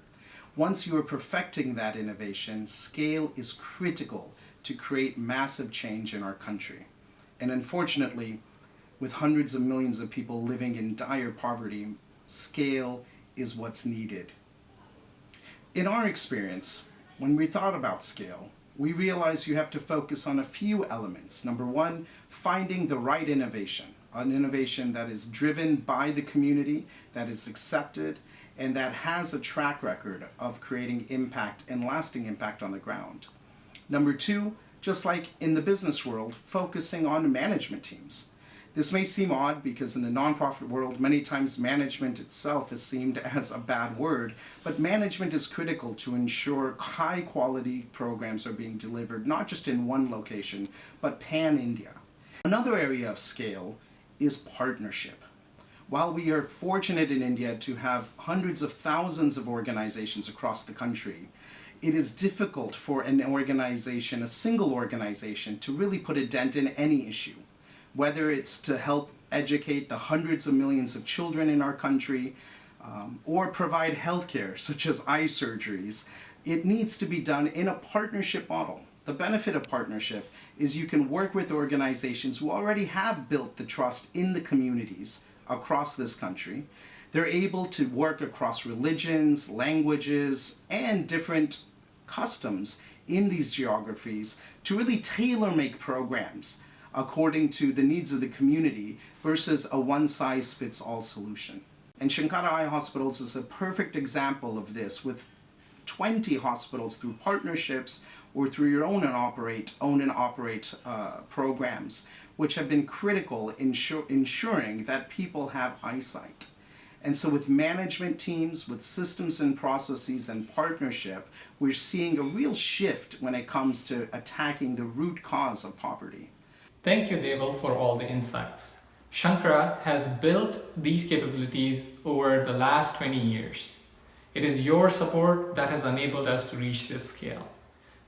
Speaker 6: once you are perfecting that innovation, scale is critical to create massive change in our country. And unfortunately, with hundreds of millions of people living in dire poverty, scale is what's needed. In our experience, when we thought about scale, we realized you have to focus on a few elements. Number one, finding the right innovation, an innovation that is driven by the community, that is accepted, and that has a track record of creating impact and lasting impact on the ground. Number two, just like in the business world, focusing on management teams. This may seem odd because in the nonprofit world, many times management itself is seen as a bad word, but management is critical to ensure high quality programs are being delivered, not just in one location, but pan-India. Another area of scale is partnership. While we are fortunate in India to have hundreds of thousands of organizations across the country, it is difficult for an organization, a single organization, to really put a dent in any issue. Whether it's to help educate the hundreds of millions of children in our country, or provide healthcare, such as eye surgeries, it needs to be done in a partnership model. The benefit of partnership is you can work with organizations who already have built the trust in the communities across this country. They're able to work across religions, languages, and different customs in these geographies to really tailor-make programs according to the needs of the community versus a one-size-fits-all solution. And Shankara Eye Hospitals is a perfect example of this, with 20 hospitals through partnerships or through your own and operate programs, which have been critical in ensuring that people have eyesight. And so with management teams, with systems and processes and partnership, we're seeing a real shift when it comes to attacking the root cause of poverty.
Speaker 3: Thank you, Deval, for all the insights. Shankara has built these capabilities over the last 20 years. It is your support that has enabled us to reach this scale.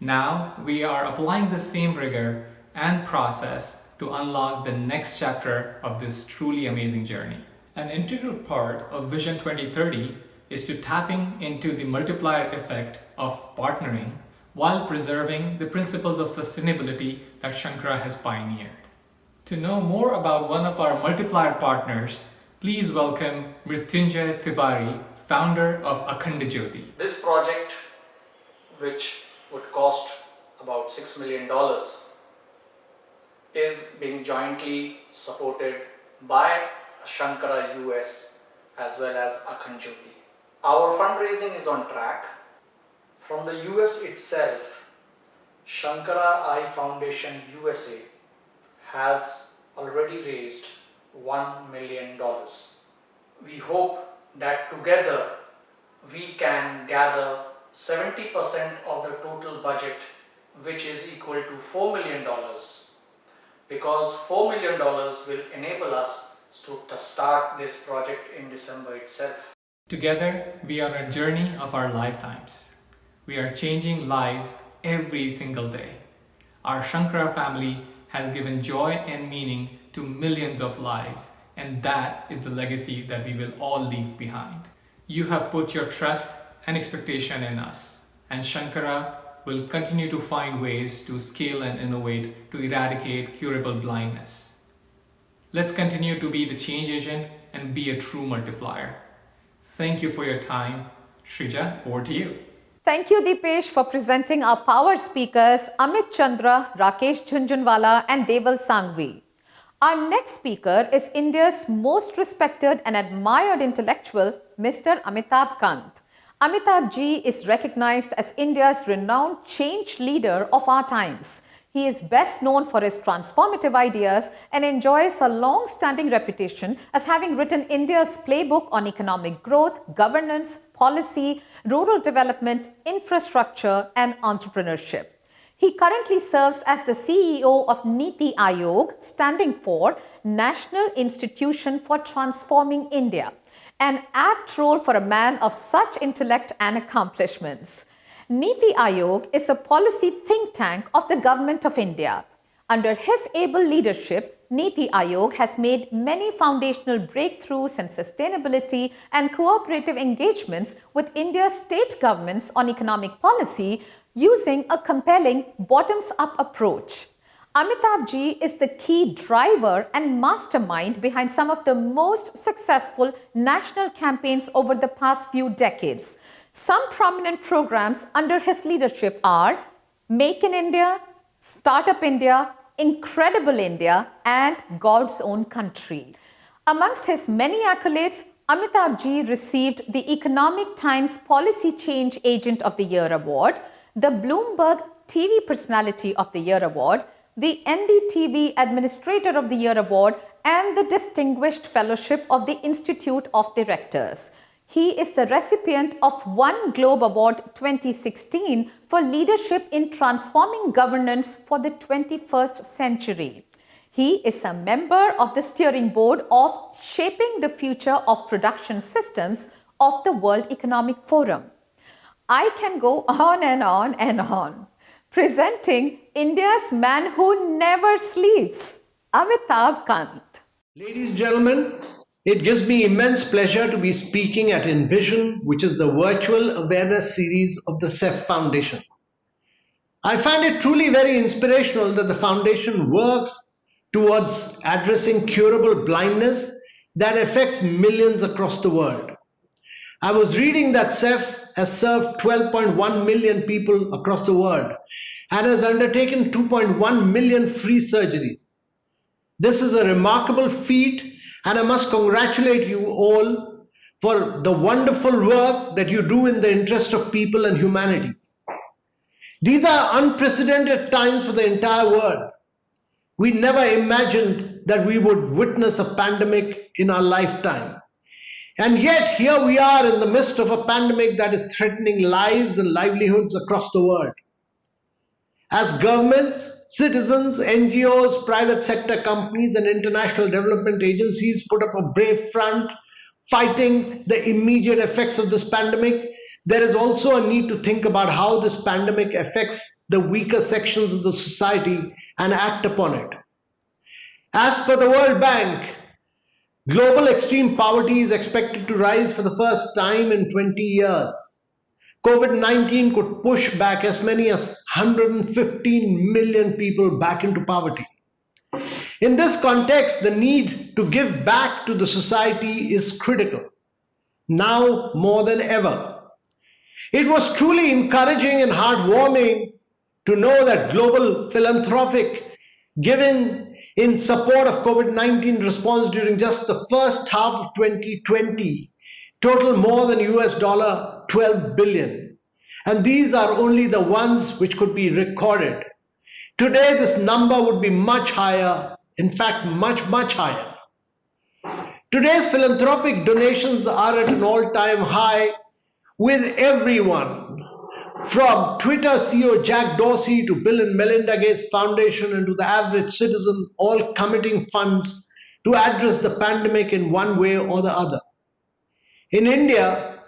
Speaker 3: Now, we are applying the same rigor and process to unlock the next chapter of this truly amazing journey. An integral part of Vision 2030 is to tapping into the multiplier effect of partnering while preserving the principles of sustainability that Shankara has pioneered. To know more about one of our multiplier partners, please welcome Mrityunjay Tiwari, founder of Akhand Jyoti.
Speaker 7: This project, which would cost about $6 million, is being jointly supported by Shankara US as well as Akhand Jyoti. Our fundraising is on track. From the US itself, Shankara Eye Foundation USA has already raised $1 million. We hope that together we can gather 70% of the total budget, which is equal to $4 million, because $4 million will enable us to start this project in December itself.
Speaker 3: Together, we are on a journey of our lifetimes. We are changing lives every single day. Our Shankara family has given joy and meaning to millions of lives, and that is the legacy that we will all leave behind. You have put your trust and expectation in us, and Shankara will continue to find ways to scale and innovate to eradicate curable blindness. Let's continue to be the change agent and be a true multiplier. Thank you for your time. Shrija, over to you.
Speaker 1: Thank you, Deepesh, for presenting our power speakers, Amit Chandra, Rakesh Jhunjhunwala, and Deval Sangvi. Our next speaker is India's most respected and admired intellectual, Mr. Amitabh Kant. Amitabh Ji is recognized as India's renowned change leader of our times. He is best known for his transformative ideas and enjoys a long-standing reputation as having written India's playbook on economic growth, governance, policy, rural development, infrastructure, and entrepreneurship. He currently serves as the CEO of Niti Aayog, standing for National Institution for Transforming India, an apt role for a man of such intellect and accomplishments. Niti Aayog is a policy think tank of the Government of India. Under his able leadership, Niti Aayog has made many foundational breakthroughs in sustainability and cooperative engagements with India's state governments on economic policy using a compelling bottoms-up approach. Amitabh Ji is the key driver and mastermind behind some of the most successful national campaigns over the past few decades. Some prominent programs under his leadership are Make in India, Startup India, Incredible India, and God's Own Country. Amongst his many accolades, Amitabh Ji received the Economic Times Policy Change Agent of the Year Award, the Bloomberg TV Personality of the Year Award, the NDTV Administrator of the Year Award, and the Distinguished Fellowship of the Institute of Directors. He is the recipient of One Globe Award 2016 for leadership in transforming governance for the 21st century. He is a member of the steering board of Shaping the Future of Production Systems of the World Economic Forum. I can go on and on and on. Presenting India's man who never sleeps, Amitabh Kant.
Speaker 8: Ladies and gentlemen, it gives me immense pleasure to be speaking at Envision, which is the virtual awareness series of the SEF Foundation. I find it truly very inspirational that the foundation works towards addressing curable blindness that affects millions across the world. I was reading that SEF has served 12.1 million people across the world and has undertaken 2.1 million free surgeries. This is a remarkable feat, and I must congratulate you all for the wonderful work that you do in the interest of people and humanity. These are unprecedented times for the entire world. We never imagined that we would witness a pandemic in our lifetime. And yet here we are in the midst of a pandemic that is threatening lives and livelihoods across the world. As governments, citizens, NGOs, private sector companies, and international development agencies put up a brave front fighting the immediate effects of this pandemic, there is also a need to think about how this pandemic affects the weaker sections of the society and act upon it. As per the World Bank, global extreme poverty is expected to rise for the first time in 20 years. COVID-19 could push back as many as 115 million people back into poverty. In this context, the need to give back to the society is critical, now more than ever. It was truly encouraging and heartwarming to know that global philanthropic giving in support of COVID-19 response during just the first half of 2020 total more than $12 billion. And these are only the ones which could be recorded. Today, this number would be much higher, in fact, much higher. Today's philanthropic donations are at an all-time high, with everyone from Twitter CEO Jack Dorsey to Bill and Melinda Gates Foundation and to the average citizen all committing funds to address the pandemic in one way or the other. In India,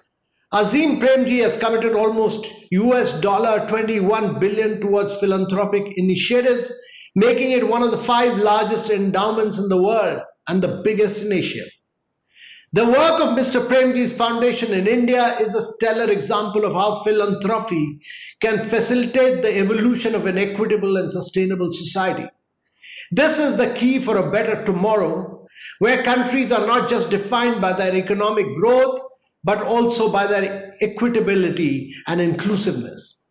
Speaker 8: Azim Premji has committed almost $21 billion towards philanthropic initiatives, making it one of the 5 largest endowments in the world and the biggest in Asia. The work of Mr. Premji's foundation in India is a stellar example of how philanthropy can facilitate the evolution of an equitable and sustainable society. This is the key for a better tomorrow, where countries are not just defined by their economic growth, but also by their equitability and inclusiveness.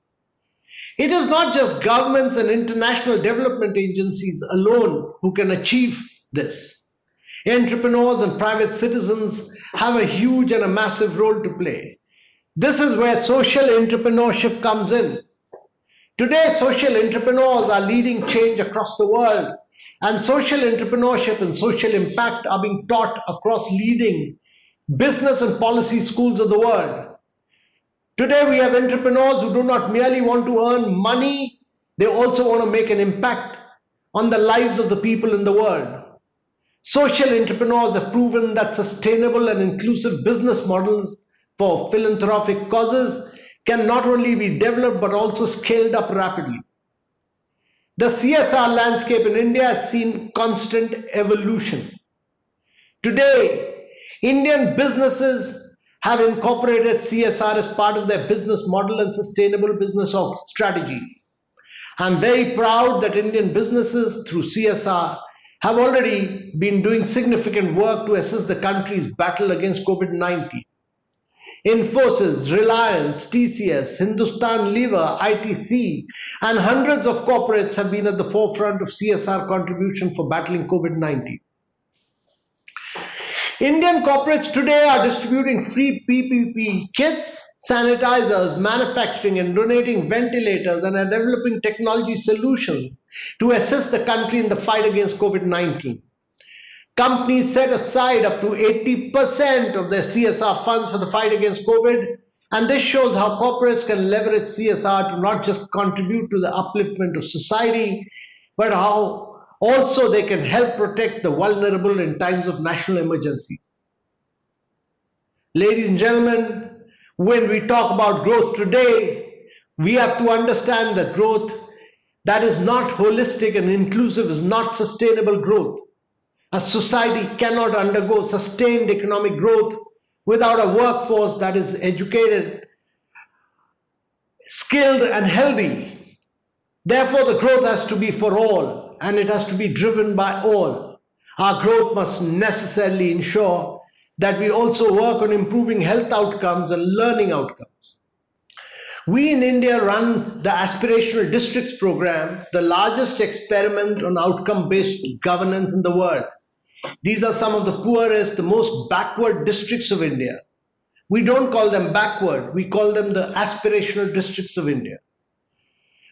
Speaker 8: It is not just governments and international development agencies alone who can achieve this. Entrepreneurs and private citizens have a huge and a massive role to play. This is where social entrepreneurship comes in. Today, social entrepreneurs are leading change across the world, and social entrepreneurship and social impact are being taught across leading business and policy schools of the world. Today, we have entrepreneurs who do not merely want to earn money, they also want to make an impact on the lives of the people in the world. Social entrepreneurs have proven that sustainable and inclusive business models for philanthropic causes can not only be developed but also scaled up rapidly. The CSR landscape in India has seen constant evolution. Today, Indian businesses have incorporated CSR as part of their business model and sustainable business strategies. I'm very proud that Indian businesses through CSR have already been doing significant work to assist the country's battle against COVID-19. Infosys, Reliance, TCS, Hindustan Lever, ITC, and hundreds of corporates have been at the forefront of CSR contribution for battling COVID-19. Indian corporates today are distributing free PPE kits, sanitizers, manufacturing and donating ventilators, and are developing technology solutions to assist the country in the fight against COVID-19. Companies set aside up to 80% of their CSR funds for the fight against COVID, and this shows how corporates can leverage CSR to not just contribute to the upliftment of society, but how also they can help protect the vulnerable in times of national emergencies. Ladies and gentlemen, when we talk about growth today, we have to understand that growth that is not holistic and inclusive is not sustainable growth. A society cannot undergo sustained economic growth without a workforce that is educated, skilled, and healthy. Therefore, the growth has to be for all, and it has to be driven by all. Our growth must necessarily ensure that we also work on improving health outcomes and learning outcomes. We in India run the Aspirational Districts program, the largest experiment on outcome-based governance in the world. These are some of the poorest, the most backward districts of India. We don't call them backward, we call them the aspirational districts of India.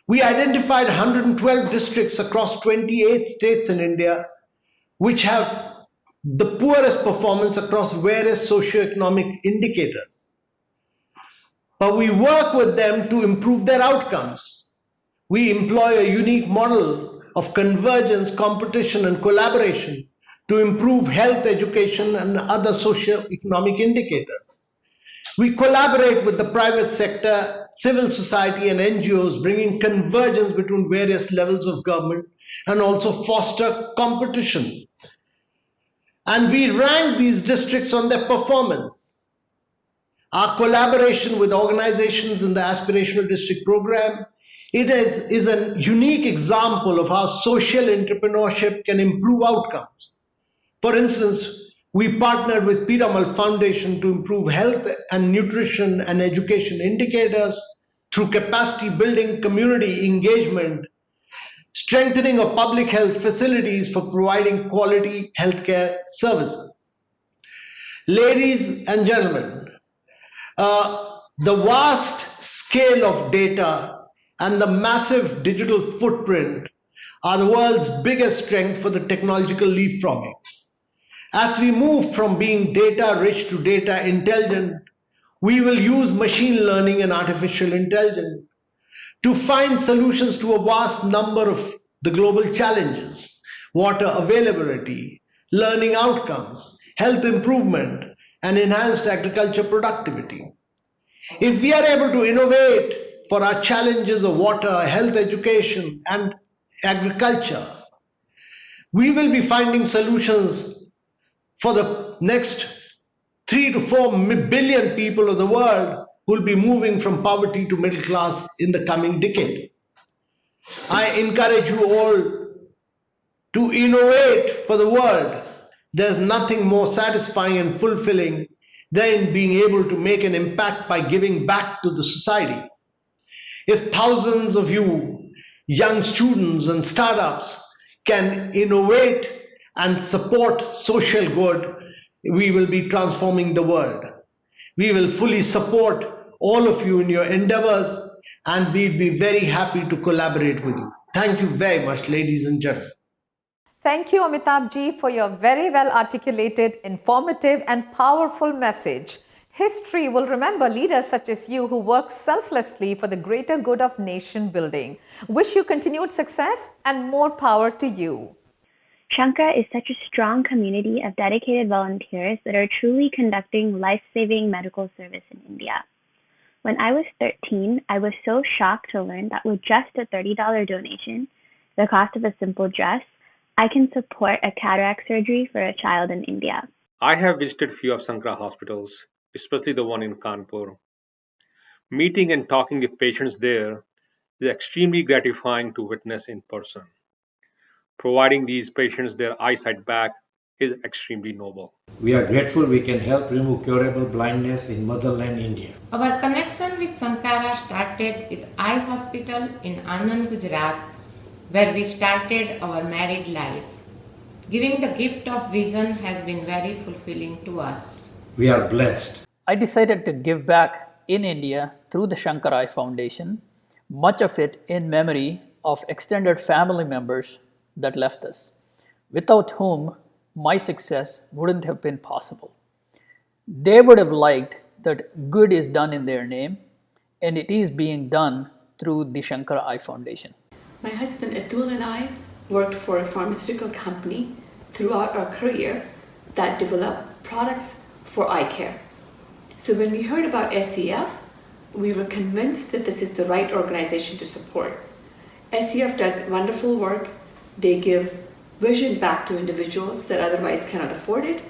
Speaker 8: We identified 112 districts across 28 states in India which have the poorest performance across various socioeconomic indicators. But we work with them to improve their outcomes. We employ a unique model of convergence, competition, and collaboration to improve health, education, and other socioeconomic indicators. We collaborate with the private sector, civil society, and NGOs, bringing convergence between various levels of government and also foster competition. And we rank these districts on their performance. Our collaboration with organizations in the Aspirational District program, it is a unique example of how social entrepreneurship can improve outcomes. For instance, we partnered with Piramal Foundation to improve health and nutrition and education indicators through capacity building, community engagement, strengthening of public health facilities for providing quality healthcare services. Ladies and gentlemen, the vast scale of data and the massive digital footprint are the world's biggest strength for the technological leapfrogging. As we move from being data rich to data intelligent, we will use machine learning and artificial intelligence to find solutions to a vast number of the global challenges: water availability, learning outcomes, health improvement, and enhanced agriculture productivity. If we are able to innovate for our challenges of water, health, education, and agriculture. We will be finding solutions for the next 3 to 4 billion people of the world who will be moving from poverty to middle class in the coming decade. I encourage you all to innovate for the world. There's nothing more satisfying and fulfilling than being able to make an impact by giving back to the society. If thousands of you, young students and startups, can innovate and support social good, we will be transforming the world. We will fully support all of you in your endeavors, and we'd be very happy to collaborate with you. Thank you very much, ladies and gentlemen.
Speaker 1: Thank you, Amitabh ji, for your very well articulated, informative, and powerful message. History will remember leaders such as you who work selflessly for the greater good of nation building. Wish you continued success and more power to you.
Speaker 9: Shankara is such a strong community of dedicated volunteers that are truly conducting life-saving medical service in India. When I was 13, I was so shocked to learn that with just a $30 donation, the cost of a simple dress, I can support a cataract surgery for a child in India.
Speaker 10: I have visited few of Sankara hospitals, especially the one in Kanpur. Meeting and talking with patients there is extremely gratifying to witness in person. Providing these patients their eyesight back is extremely noble.
Speaker 11: We are grateful we can help remove curable blindness in motherland India.
Speaker 24: Our connection with Sankara started with Eye Hospital in Anand, Gujarat, where we started our married life. Giving the gift of vision has been very fulfilling to us.
Speaker 11: We are blessed.
Speaker 25: I decided to give back in India through the Shankara Eye Foundation, much of it in memory of extended family members that left us, without whom my success wouldn't have been possible. They would have liked that good is done in their name, and it is being done through the Shankara Eye Foundation.
Speaker 26: My husband Atul and I worked for a pharmaceutical company throughout our career that developed products for eye care. So when we heard about SEF, we were convinced that this is the right organization to support. SEF does wonderful work. They give vision back to individuals that otherwise cannot afford it,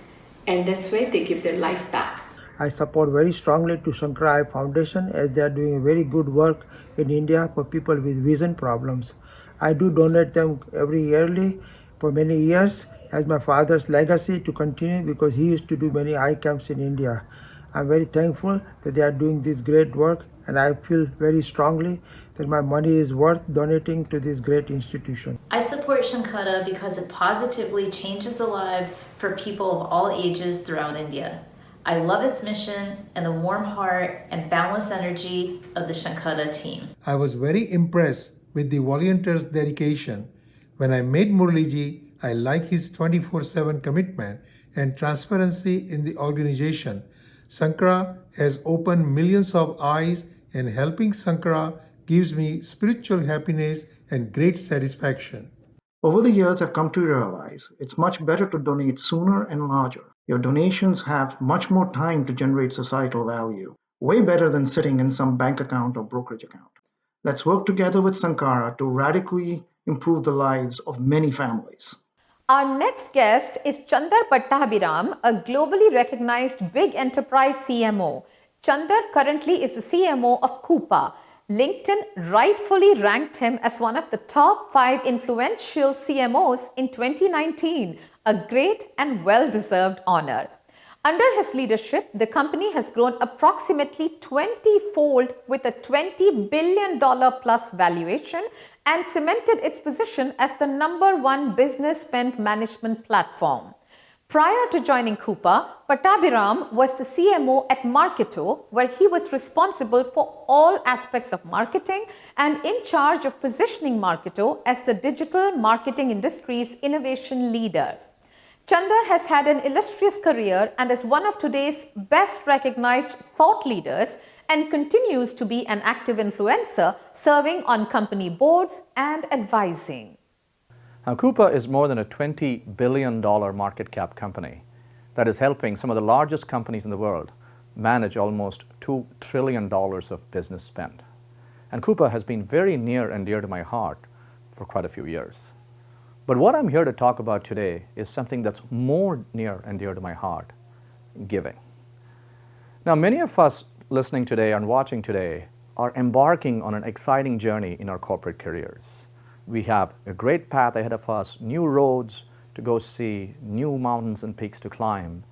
Speaker 26: and this way they give their life back.
Speaker 27: I support very strongly to Shankara Eye Foundation as they are doing very good work in India for people with vision problems. I do donate them every yearly for many years as my father's legacy to continue because he used to do many eye camps in India. I'm very thankful that they are doing this great work, and I feel very strongly that my money is worth donating to this great institution.
Speaker 28: I support Shankara because it positively changes the lives for people of all ages throughout India. I love its mission and the warm heart and boundless energy of the Shankara team.
Speaker 29: I was very impressed with the volunteers' dedication. When I met Murliji, I like his 24/7 commitment and transparency in the organization. Sankara has opened millions of eyes, and helping Sankara gives me spiritual happiness and great satisfaction.
Speaker 30: Over the years, I've come to realize it's much better to donate sooner and larger. Your donations have much more time to generate societal value, way better than sitting in some bank account or brokerage account. Let's work together with Sankara to radically improve the lives of many families.
Speaker 1: Our next guest is Chandar Pattabhiram, a globally recognized big enterprise CMO. Chandar currently is the CMO of Coupa. LinkedIn rightfully ranked him as one of the top 5 influential CMOs in 2019, a great and well-deserved honor. Under his leadership, the company has grown approximately 20-fold with a $20 billion plus valuation and cemented its position as the #1 business spend management platform. Prior to joining Coupa, Pattabhiram was the CMO at Marketo, where he was responsible for all aspects of marketing and in charge of positioning Marketo as the digital marketing industry's innovation leader. Chandar has had an illustrious career and is one of today's best recognized thought leaders and continues to be an active influencer, serving on company boards and advising.
Speaker 31: Now, Coupa is more than a $20 billion market cap company that is helping some of the largest companies in the world manage almost $2 trillion of business spend. And Coupa has been very near and dear to my heart for quite a few years. But what I'm here to talk about today is something that's more near and dear to my heart, giving. Now, many of us listening today and watching today are embarking on an exciting journey in our corporate careers. We have a great path ahead of us, new roads to go see, new mountains and peaks to climb.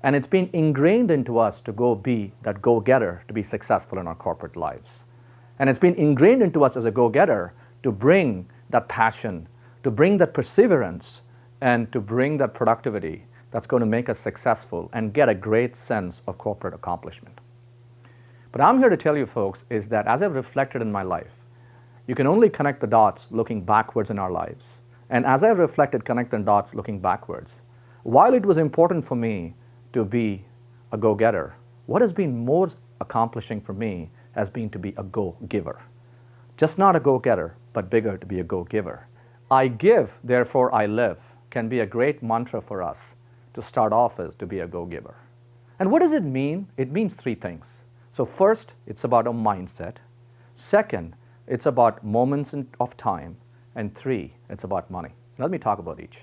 Speaker 31: And it's been ingrained into us to go be that go-getter to be successful in our corporate lives. And it's been ingrained into us as a go-getter to bring that passion, to bring that perseverance, and to bring that productivity that's going to make us successful and get a great sense of corporate accomplishment. But I'm here to tell you folks is that as I've reflected in my life, you can only connect the dots looking backwards in our lives. And as I've reflected, connect the dots looking backwards, while it was important for me to be a go-getter, what has been more accomplishing for me has been to be a go-giver. Just not a go-getter, but bigger to be a go-giver. I give, therefore I live can be a great mantra for us to start off as to be a go-giver. And what does it mean? It means three things. So first, it's about a mindset. Second, it's about moments of time. And three, it's about money. Let me talk about each.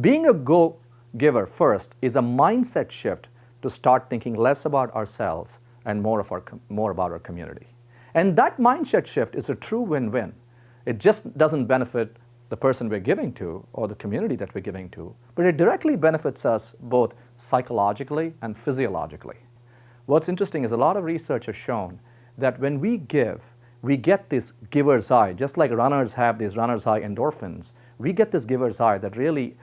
Speaker 31: Being a go-giver first is a mindset shift to start thinking less about ourselves and more about our community. And that mindset shift is a true win-win. It just doesn't benefit the person we're giving to or the community that we're giving to, but it directly benefits us both psychologically and physiologically. What's interesting is a lot of research has shown that when we give, we get this giver's high. Just like runners have these runner's high endorphins, we get this giver's high that really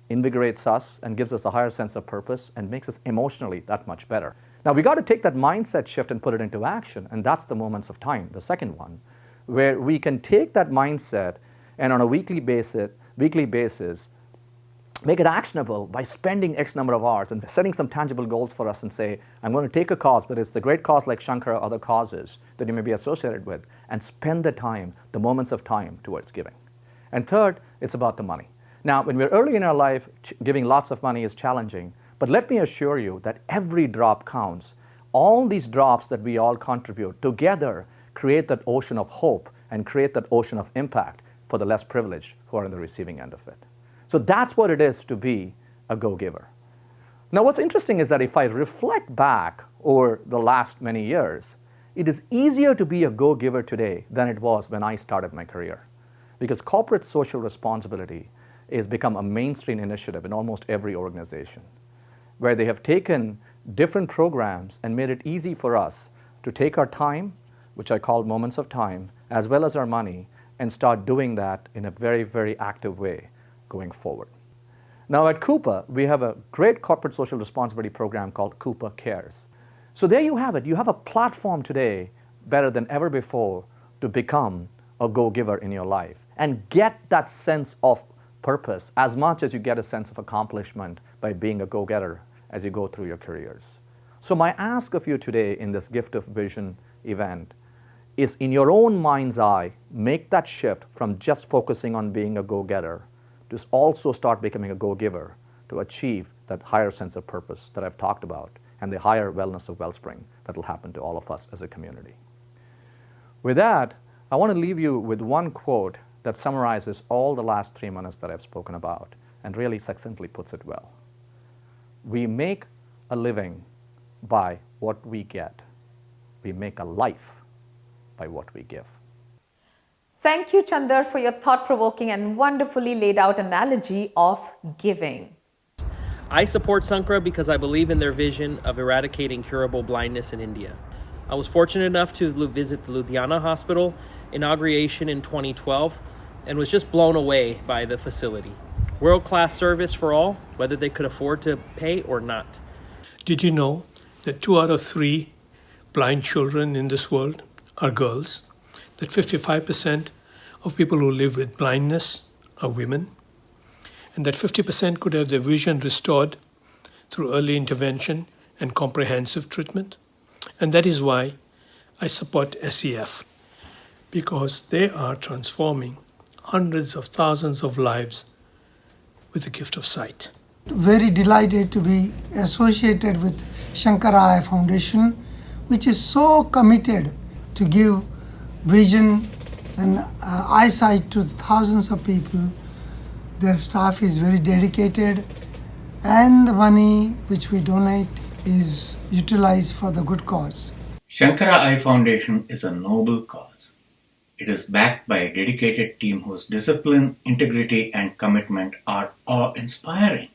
Speaker 31: invigorates us and gives us a higher sense of purpose and makes us emotionally that much better. Now, we got to take that mindset shift and put it into action, and that's the moments of time, the second one, where we can take that mindset and on a weekly basis, make it actionable by spending X number of hours and setting some tangible goals for us and say, I'm going to take a cause, but it's the great cause like Shankara or other causes that you may be associated with, and spend the time, the moments of time towards giving. And third, it's about the money. Now, when we're early in our life, giving lots of money is challenging, but let me assure you that every drop counts. All these drops that we all contribute together create that ocean of hope and create that ocean of impact for the less privileged who are on the receiving end of it. So that's what it is to be a go-giver. Now, what's interesting is that if I reflect back over the last many years, it is easier to be a go-giver today than it was when I started my career, because corporate social responsibility has become a mainstream initiative in almost every organization, where they have taken different programs and made it easy for us to take our time, which I call moments of time, as well as our money, and start doing that in a very, very active way going forward. Now at Coupa, we have a great corporate social responsibility program called Coupa Cares. So there you have it. You have a platform today better than ever before to become a go-giver in your life and get that sense of purpose as much as you get a sense of accomplishment by being a go-getter as you go through your careers. So my ask of you today in this Gift of Vision event is, in your own mind's eye, make that shift from just focusing on being a go-getter to also start becoming a go-giver to achieve that higher sense of purpose that I've talked about and the higher wellness of wellspring that will happen to all of us as a community. With that, I want to leave you with one quote that summarizes all the last 3 minutes that I've spoken about and really succinctly puts it well. We make a living by what we get. We make a life by what we give.
Speaker 1: Thank you, Chandar, for your thought-provoking and wonderfully laid out analogy of giving.
Speaker 12: I support Sankara because I believe in their vision of eradicating curable blindness in India. I was fortunate enough to visit the Ludhiana Hospital inauguration in 2012 and was just blown away by the facility. World-class service for all, whether they could afford to pay or not.
Speaker 5: Did you know that 2 out of 3 blind children in this world are girls? That 55% of people who live with blindness are women? And that 50% could have their vision restored through early intervention and comprehensive treatment? And that is why I support SEF, because they are transforming hundreds of thousands of lives with the gift of sight.
Speaker 27: Very delighted to be associated with Shankara Eye Foundation, which is so committed to give vision and eyesight to thousands of people. Their staff is very dedicated, and the money which we donate is utilized for the good cause.
Speaker 13: Shankara Eye Foundation is a noble cause. It is backed by a dedicated team whose discipline, integrity, and commitment are awe-inspiring.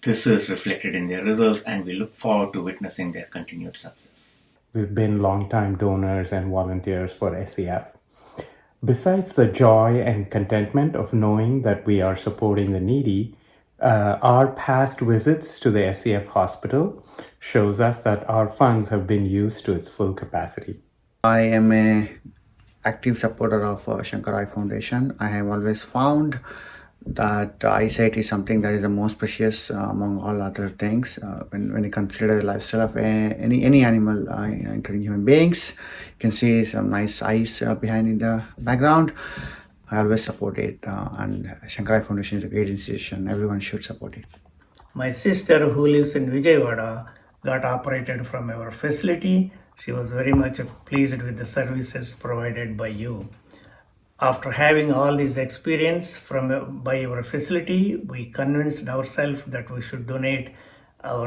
Speaker 13: This is reflected in their results, and we look forward to witnessing their continued success.
Speaker 14: We've been long-time donors and volunteers for SEF. Besides the joy and contentment of knowing that we are supporting the needy, our past visits to the SEF hospital shows us that our funds have been used to its full capacity.
Speaker 15: I am an active supporter of Shankara Eye Foundation. I have always found that eyesight is something that is the most precious among all other things. When you consider the lifestyle of any animal, including human beings, you can see some nice eyes behind in the background. I always support it, and Shankara Eye Foundation is a great institution. Everyone should support it.
Speaker 16: My sister, who lives in Vijayawada, got operated from our facility. She was very much pleased with the services provided by you. After having all this experience by your facility, we convinced ourselves that we should donate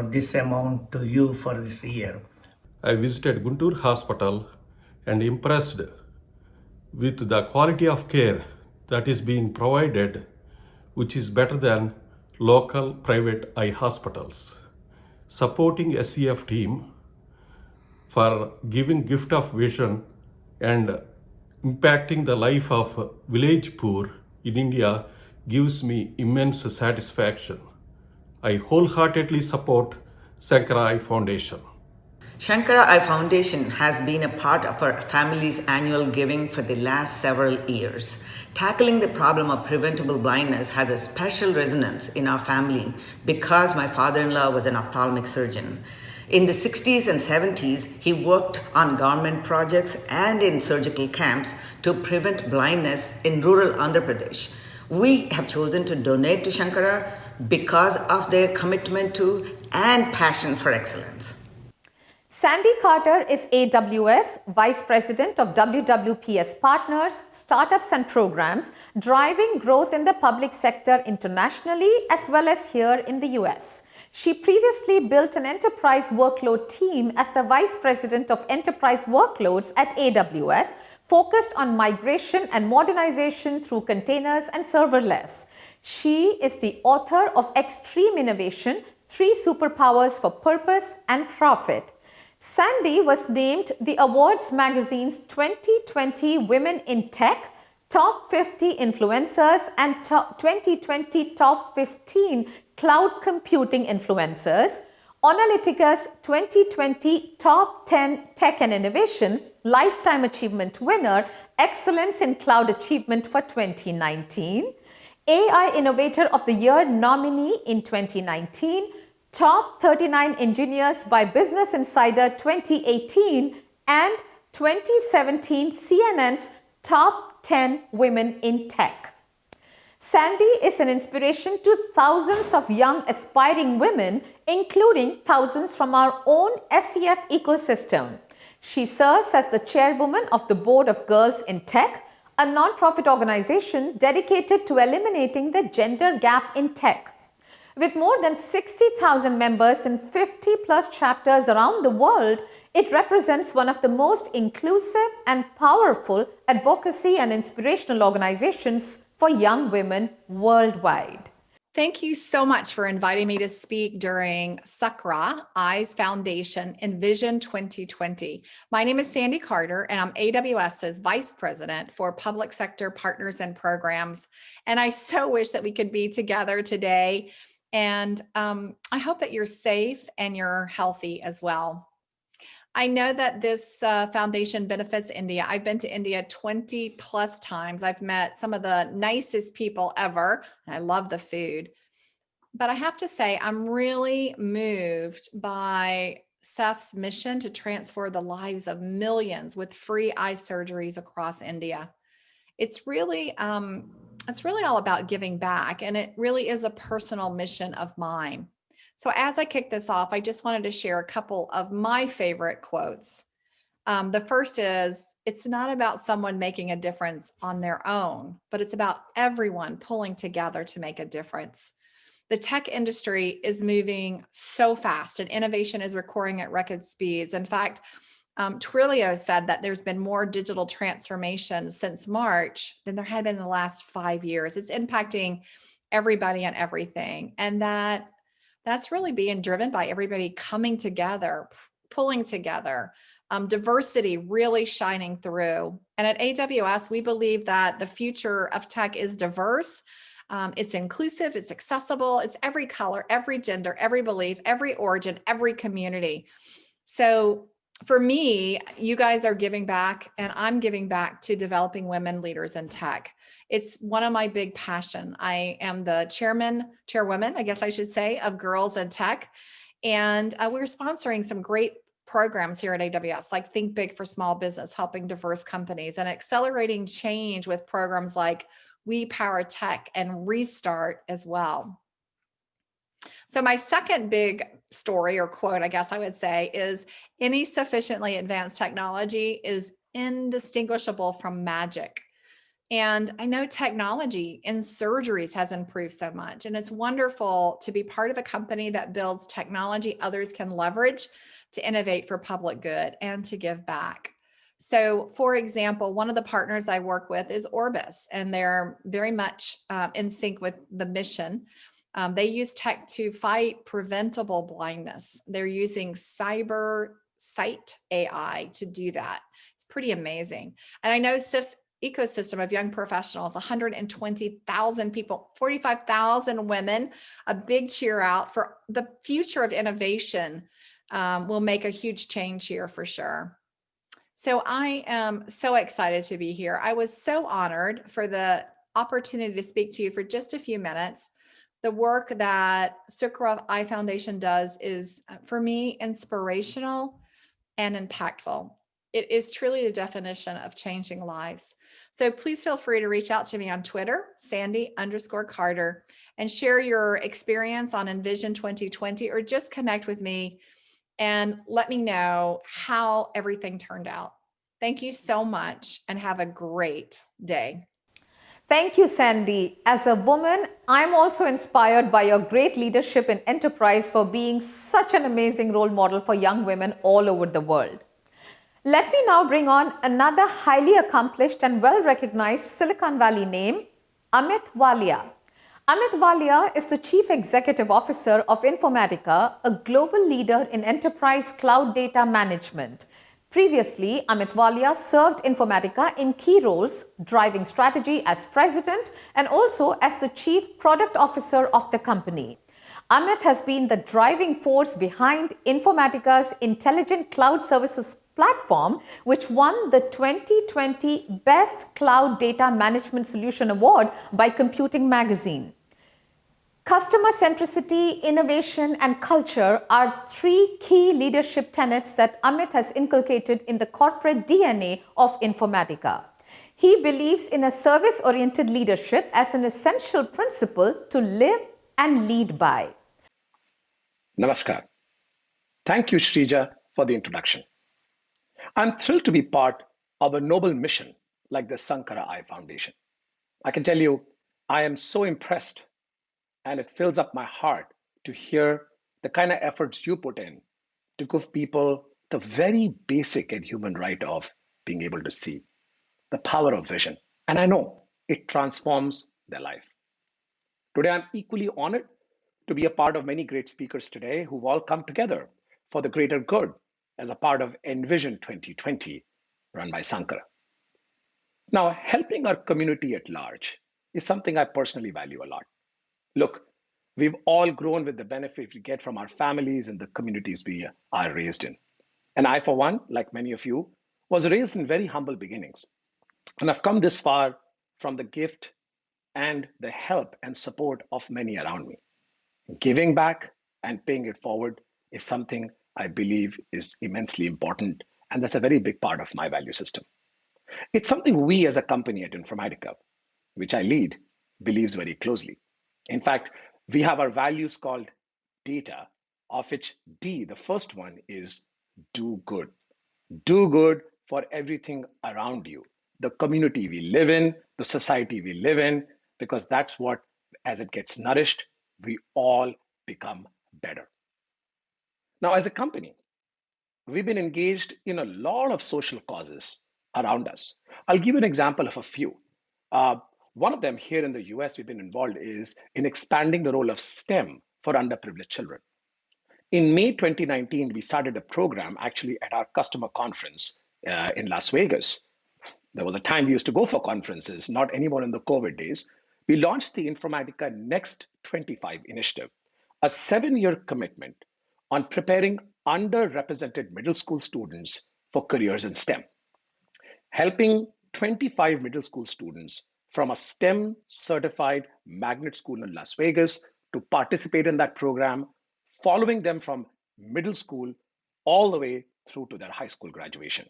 Speaker 16: this amount to you for this year.
Speaker 17: I visited Guntur Hospital and impressed with the quality of care that is being provided, which is better than local private eye hospitals. Supporting SEF team for giving gift of vision and impacting the life of village poor in India gives me immense satisfaction. I wholeheartedly support Shankara Eye Foundation.
Speaker 18: Shankara Eye Foundation has been a part of our family's annual giving for the last several years. Tackling the problem of preventable blindness has a special resonance in our family because my father-in-law was an ophthalmic surgeon. In the 60s and 70s, he worked on government projects and in surgical camps to prevent blindness in rural Andhra Pradesh. We have chosen to donate to Shankara because of their commitment to and passion for excellence.
Speaker 1: Sandy Carter is AWS Vice President of WWPS Partners, Startups and Programs, driving growth in the public sector internationally as well as here in the US. She previously built an enterprise workload team as the Vice President of Enterprise Workloads at AWS, focused on migration and modernization through containers and serverless. She is the author of Extreme Innovation, 3 Superpowers for Purpose and Profit. Sandy was named the Awards Magazine's 2020 Women in Tech Top 50 Influencers and 2020 Top 15 Cloud Computing Influencers, Analytica's 2020 Top 10 Tech and Innovation Lifetime Achievement Winner, Excellence in Cloud Achievement for 2019, AI Innovator of the Year nominee in 2019, Top 39 Engineers by Business Insider 2018, and 2017 CNN's Top 10 Women in Tech. Sandy is an inspiration to thousands of young aspiring women, including thousands from our own SEF ecosystem. She serves as the chairwoman of the Board of Girls in Tech, a nonprofit organization dedicated to eliminating the gender gap in tech. With more than 60,000 members in 50 plus chapters around the world, it represents one of the most inclusive and powerful advocacy and inspirational organizations for young women worldwide.
Speaker 19: Thank you so much for inviting me to speak during Shankara Eyes Foundation Envision 2020. My name is Sandy Carter, and I'm AWS's Vice President for Public Sector Partners and Programs. And I so wish that we could be together today. And I hope that you're safe and you're healthy as well. I know that this foundation benefits India. I've been to India 20 plus times. I've met some of the nicest people ever, and I love the food. But I have to say, I'm really moved by SEF's mission to transform the lives of millions with free eye surgeries across India. It's really all about giving back, and it really is a personal mission of mine. So as I kick this off, I just wanted to share a couple of my favorite quotes. The first is it's not about someone making a difference on their own, but it's about everyone pulling together to make a difference. The tech industry is moving so fast and innovation is occurring at record speeds. In fact, Twilio said that there's been more digital transformation since March than there had been in the last 5 years. It's impacting everybody and everything. And that's really being driven by everybody coming together, pulling together, diversity really shining through. And at AWS, we believe that the future of tech is diverse. It's inclusive, it's accessible, it's every color, every gender, every belief, every origin, every community. So for me, you guys are giving back and I'm giving back to developing women leaders in tech. It's one of my big passion. I am the chairwoman, I guess I should say, of Girls in Tech. And we're sponsoring some great programs here at AWS, like Think Big for Small Business, helping diverse companies, and accelerating change with programs like We Power Tech and Restart as well. So my second big story or quote, I guess I would say, is any sufficiently advanced technology is indistinguishable from magic. And I know technology in surgeries has improved so much, and it's wonderful to be part of a company that builds technology others can leverage to innovate for public good and to give back. So, for example, one of the partners I work with is Orbis, and they're very much in sync with the mission. They use tech to fight preventable blindness. They're using cyber sight AI to do that. It's pretty amazing. And I know SIF's ecosystem of young professionals, 120,000 people, 45,000 women, a big cheer out for the future of innovation will make a huge change here for sure. So I am so excited to be here. I was so honored for the opportunity to speak to you for just a few minutes. The work that Sukra Eye Foundation does is, for me, inspirational and impactful. It is truly the definition of changing lives. So please feel free to reach out to me on Twitter, Sandy_Carter, and share your experience on Envision 2020, or just connect with me and let me know how everything turned out. Thank you so much and have a great day.
Speaker 1: Thank you, Sandy. As a woman, I'm also inspired by your great leadership in enterprise for being such an amazing role model for young women all over the world. Let me now bring on another highly accomplished and well-recognized Silicon Valley name, Amit Walia. Amit Walia is the Chief Executive Officer of Informatica, a global leader in enterprise cloud data management. Previously, Amit Walia served Informatica in key roles, driving strategy as president and also as the Chief Product Officer of the company. Amit has been the driving force behind Informatica's Intelligent Cloud Services platform, which won the 2020 Best Cloud Data Management Solution Award by Computing Magazine. Customer centricity, innovation, and culture are three key leadership tenets that Amit has inculcated in the corporate DNA of Informatica. He believes in a service-oriented leadership as an essential principle to live and lead by.
Speaker 2: Namaskar. Thank you, Shrija, for the introduction. I'm thrilled to be part of a noble mission like the Sankara Eye Foundation. I can tell you, I am so impressed, and it fills up my heart to hear the kind of efforts you put in to give people the very basic and human right of being able to see, the power of vision. And I know it transforms their life. Today, I'm equally honored to be a part of many great speakers today who've all come together for the greater good as a part of Envision 2020, run by Sankara. Now, helping our community at large is something I personally value a lot. Look, we've all grown with the benefit we get from our families and the communities we are raised in. And I, for one, like many of you, was raised in very humble beginnings. And I've come this far from the gift and the help and support of many around me. Giving back and paying it forward is something I believe is immensely important, and that's a very big part of my value system. It's something we as a company at Informatica, which I lead, believes very closely. In fact, we have our values called data, of which D, the first one, is do good. Do good for everything around you, the community we live in, the society we live in, because that's what, as it gets nourished, we all become better. Now, as a company, we've been engaged in a lot of social causes around us. I'll give you an example of a few. Uh, One of them here in the US, we've been involved is in expanding the role of STEM for underprivileged children. In May 2019, we started a program actually at our customer conference in Las Vegas. There was a time we used to go for conferences, not anymore in the COVID days. We launched the Informatica Next 25 initiative, a 7-year commitment on preparing underrepresented middle school students for careers in STEM, helping 25 middle school students from a STEM certified magnet school in Las Vegas to participate in that program, following them from middle school all the way through to their high school graduation.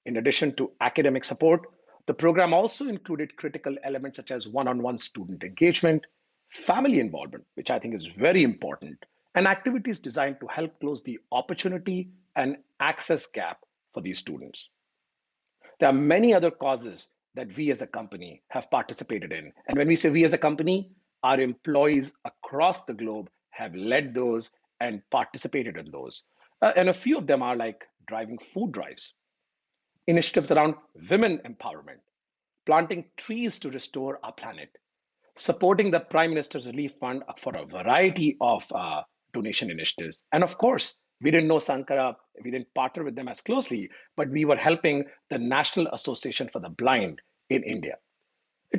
Speaker 2: In addition to academic support, the program also included critical elements such as one-on-one student engagement, family involvement, which I think is very important, and activities designed to help close the opportunity and access gap for these students. There are many other causes that we as a company have participated in. And when we say we as a company, our employees across the globe have led those and participated in those. And a few of them are like driving food drives, initiatives around women empowerment, planting trees to restore our planet, supporting the Prime Minister's Relief Fund for a variety of donation initiatives. And of course, we didn't know Sankara, we didn't partner with them as closely, but we were helping the National Association for the Blind in India.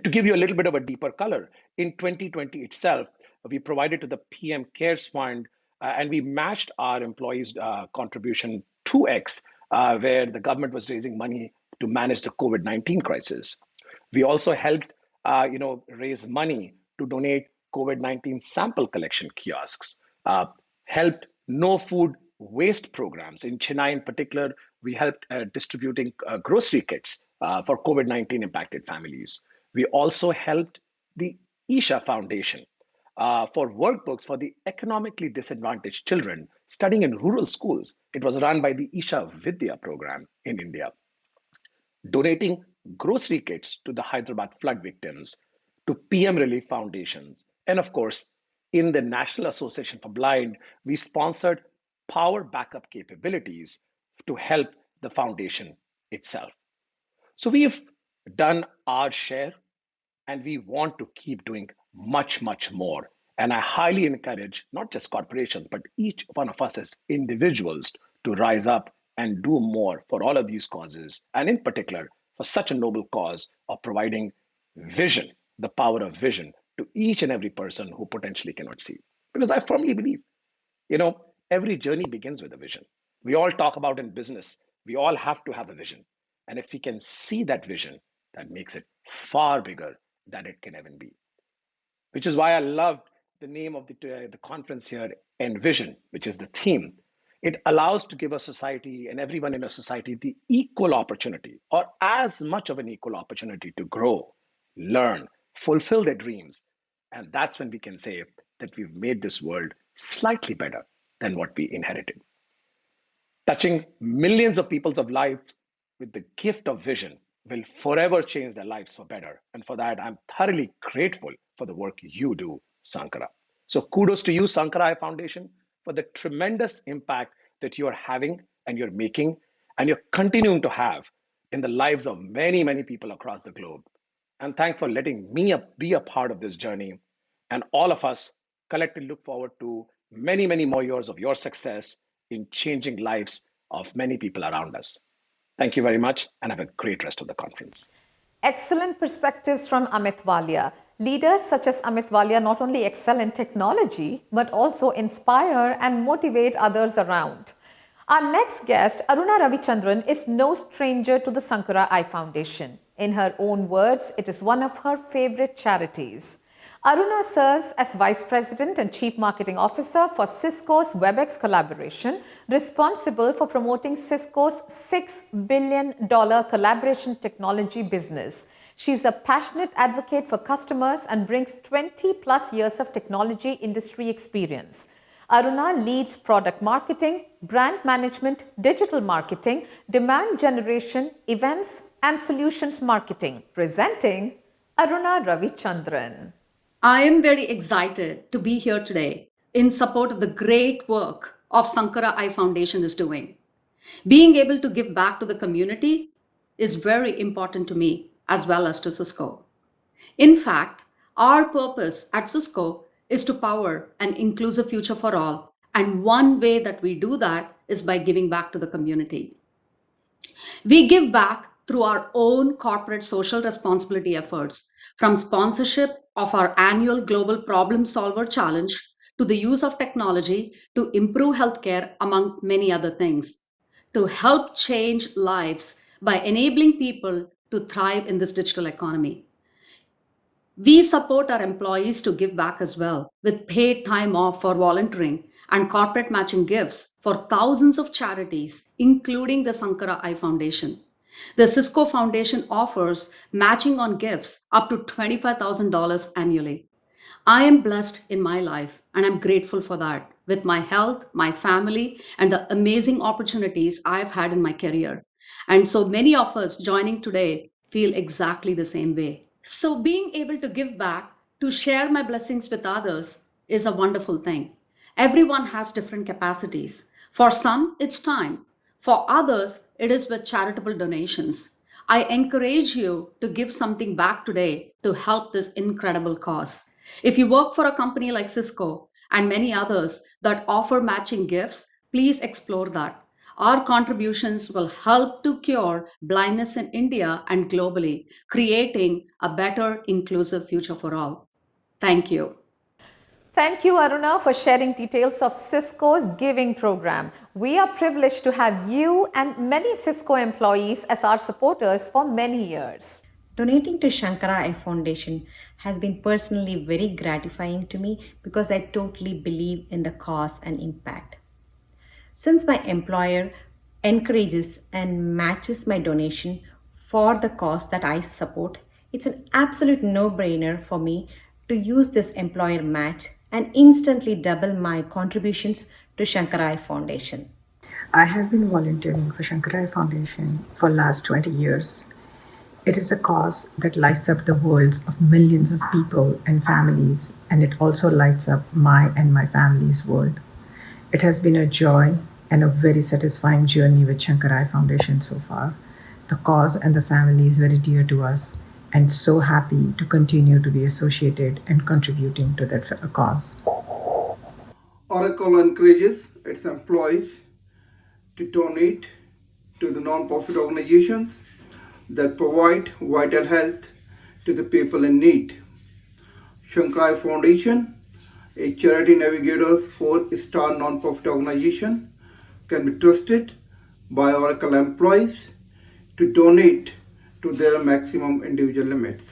Speaker 2: To give you a little bit of a deeper color, in 2020 itself, we provided to the PM Cares Fund and we matched our employees' contribution 2x, where the government was raising money to manage the COVID-19 crisis. We also helped raise money to donate COVID-19 sample collection kiosks, helped no food waste programs. In Chennai in particular, we helped distributing grocery kits for COVID-19 impacted families. We also helped the Isha Foundation for workbooks for the economically disadvantaged children studying in rural schools. It was run by the Isha Vidya program in India, donating grocery kits to the Hyderabad flood victims, to PM Relief Foundations, and of course, in the National Association for Blind, we sponsored power backup capabilities to help the foundation itself. So we've done our share and we want to keep doing much, much more. And I highly encourage not just corporations, but each one of us as individuals to rise up and do more for all of these causes, and in particular, for such a noble cause of providing vision, the power of vision to each and every person who potentially cannot see. Because I firmly believe, every journey begins with a vision. We all talk about in business, we all have to have a vision. And if we can see that vision, that makes it far bigger than it can ever be. Which is why I loved the name of the conference here, Envision, which is the theme. It allows to give a society and everyone in a society the equal opportunity, or as much of an equal opportunity, to grow, learn, fulfill their dreams. And that's when we can say that we've made this world slightly better than what we inherited. Touching millions of people's lives with the gift of vision will forever change their lives for better. And for that, I'm thoroughly grateful for the work you do, Sankara. So kudos to you, Sankara Eye Foundation, for the tremendous impact that you're having and you're making and you're continuing to have in the lives of many, many people across the globe. And thanks for letting me be a part of this journey. And all of us collectively look forward to many, many more years of your success in changing lives of many people around us. Thank you very much and have a great rest of the conference.
Speaker 1: Excellent perspectives from Amit Walia. Leaders such as Amit Walia not only excel in technology, but also inspire and motivate others around. Our next guest, Aruna Ravichandran, is no stranger to the Sankara Eye Foundation. In her own words, it is one of her favorite charities. Aruna serves as Vice President and Chief Marketing Officer for Cisco's WebEx collaboration, responsible for promoting Cisco's $6 billion collaboration technology business. She's a passionate advocate for customers and brings 20 plus years of technology industry experience. Aruna leads product marketing, brand management, digital marketing, demand generation, events, and solutions marketing. Presenting Aruna Ravichandran.
Speaker 3: I am very excited to be here today in support of the great work of Sankara Eye Foundation is doing. Being able to give back to the community is very important to me as well as to Cisco. In fact, our purpose at Cisco is to power an inclusive future for all. And one way that we do that is by giving back to the community. We give back through our own corporate social responsibility efforts, from sponsorship of our annual Global Problem Solver Challenge to the use of technology to improve healthcare, among many other things, to help change lives by enabling people to thrive in this digital economy. We support our employees to give back as well with paid time off for volunteering and corporate matching gifts for thousands of charities, including the Sankara Eye Foundation. The Cisco Foundation offers matching on gifts up to $25,000 annually. I am blessed in my life and I'm grateful for that with my health, my family, and the amazing opportunities I've had in my career. And so many of us joining today feel exactly the same way. So, being able to give back, to share my blessings with others, is a wonderful thing. Everyone has different capacities. For some, it's time. For others, it is with charitable donations. I encourage you to give something back today to help this incredible cause. If you work for a company like Cisco and many others that offer matching gifts, please explore that. Our contributions will help to cure blindness in India and globally, creating a better, inclusive future for all. Thank you.
Speaker 1: Thank you, Aruna, for sharing details of Cisco's giving program. We are privileged to have you and many Cisco employees as our supporters for many years.
Speaker 4: Donating to Shankara Eye Foundation has been personally very gratifying to me because I totally believe in the cause and impact. Since my employer encourages and matches my donation for the cause that I support, it's an absolute no-brainer for me to use this employer match and instantly double my contributions to Shankara Eye Foundation.
Speaker 6: I have been volunteering for Shankara Eye Foundation for last 20 years. It is a cause that lights up the worlds of millions of people and families, and it also lights up my and my family's world. It has been a joy and a very satisfying journey with Shankara Eye Foundation so far. The cause and the family is very dear to us, and so happy to continue to be associated and contributing to that cause.
Speaker 7: Oracle encourages its employees to donate to the non-profit organizations that provide vital health to the people in need. Shankara Eye Foundation, a charity navigator's 4-star non-profit organization, can be trusted by Oracle employees to donate to their maximum individual limits.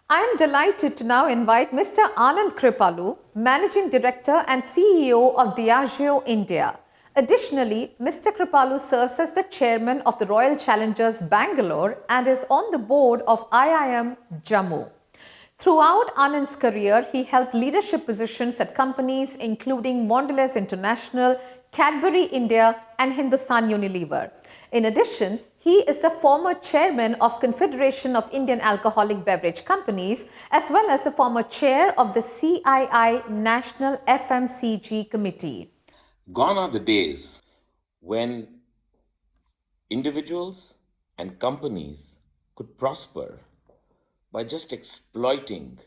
Speaker 1: I am delighted to now invite Mr. Anand Kripalu, Managing Director and CEO of Diageo India. Additionally, Mr. Kripalu serves as the Chairman of the Royal Challengers Bangalore and is on the board of IIM Jammu. Throughout Anand's career, he held leadership positions at companies including Mondelez International, Cadbury India, and Hindustan Unilever. In addition, he is the former chairman of Confederation of Indian Alcoholic Beverage Companies, as well as the former chair of the CII National FMCG Committee.
Speaker 8: Gone are the days when individuals and companies could prosper by just exploiting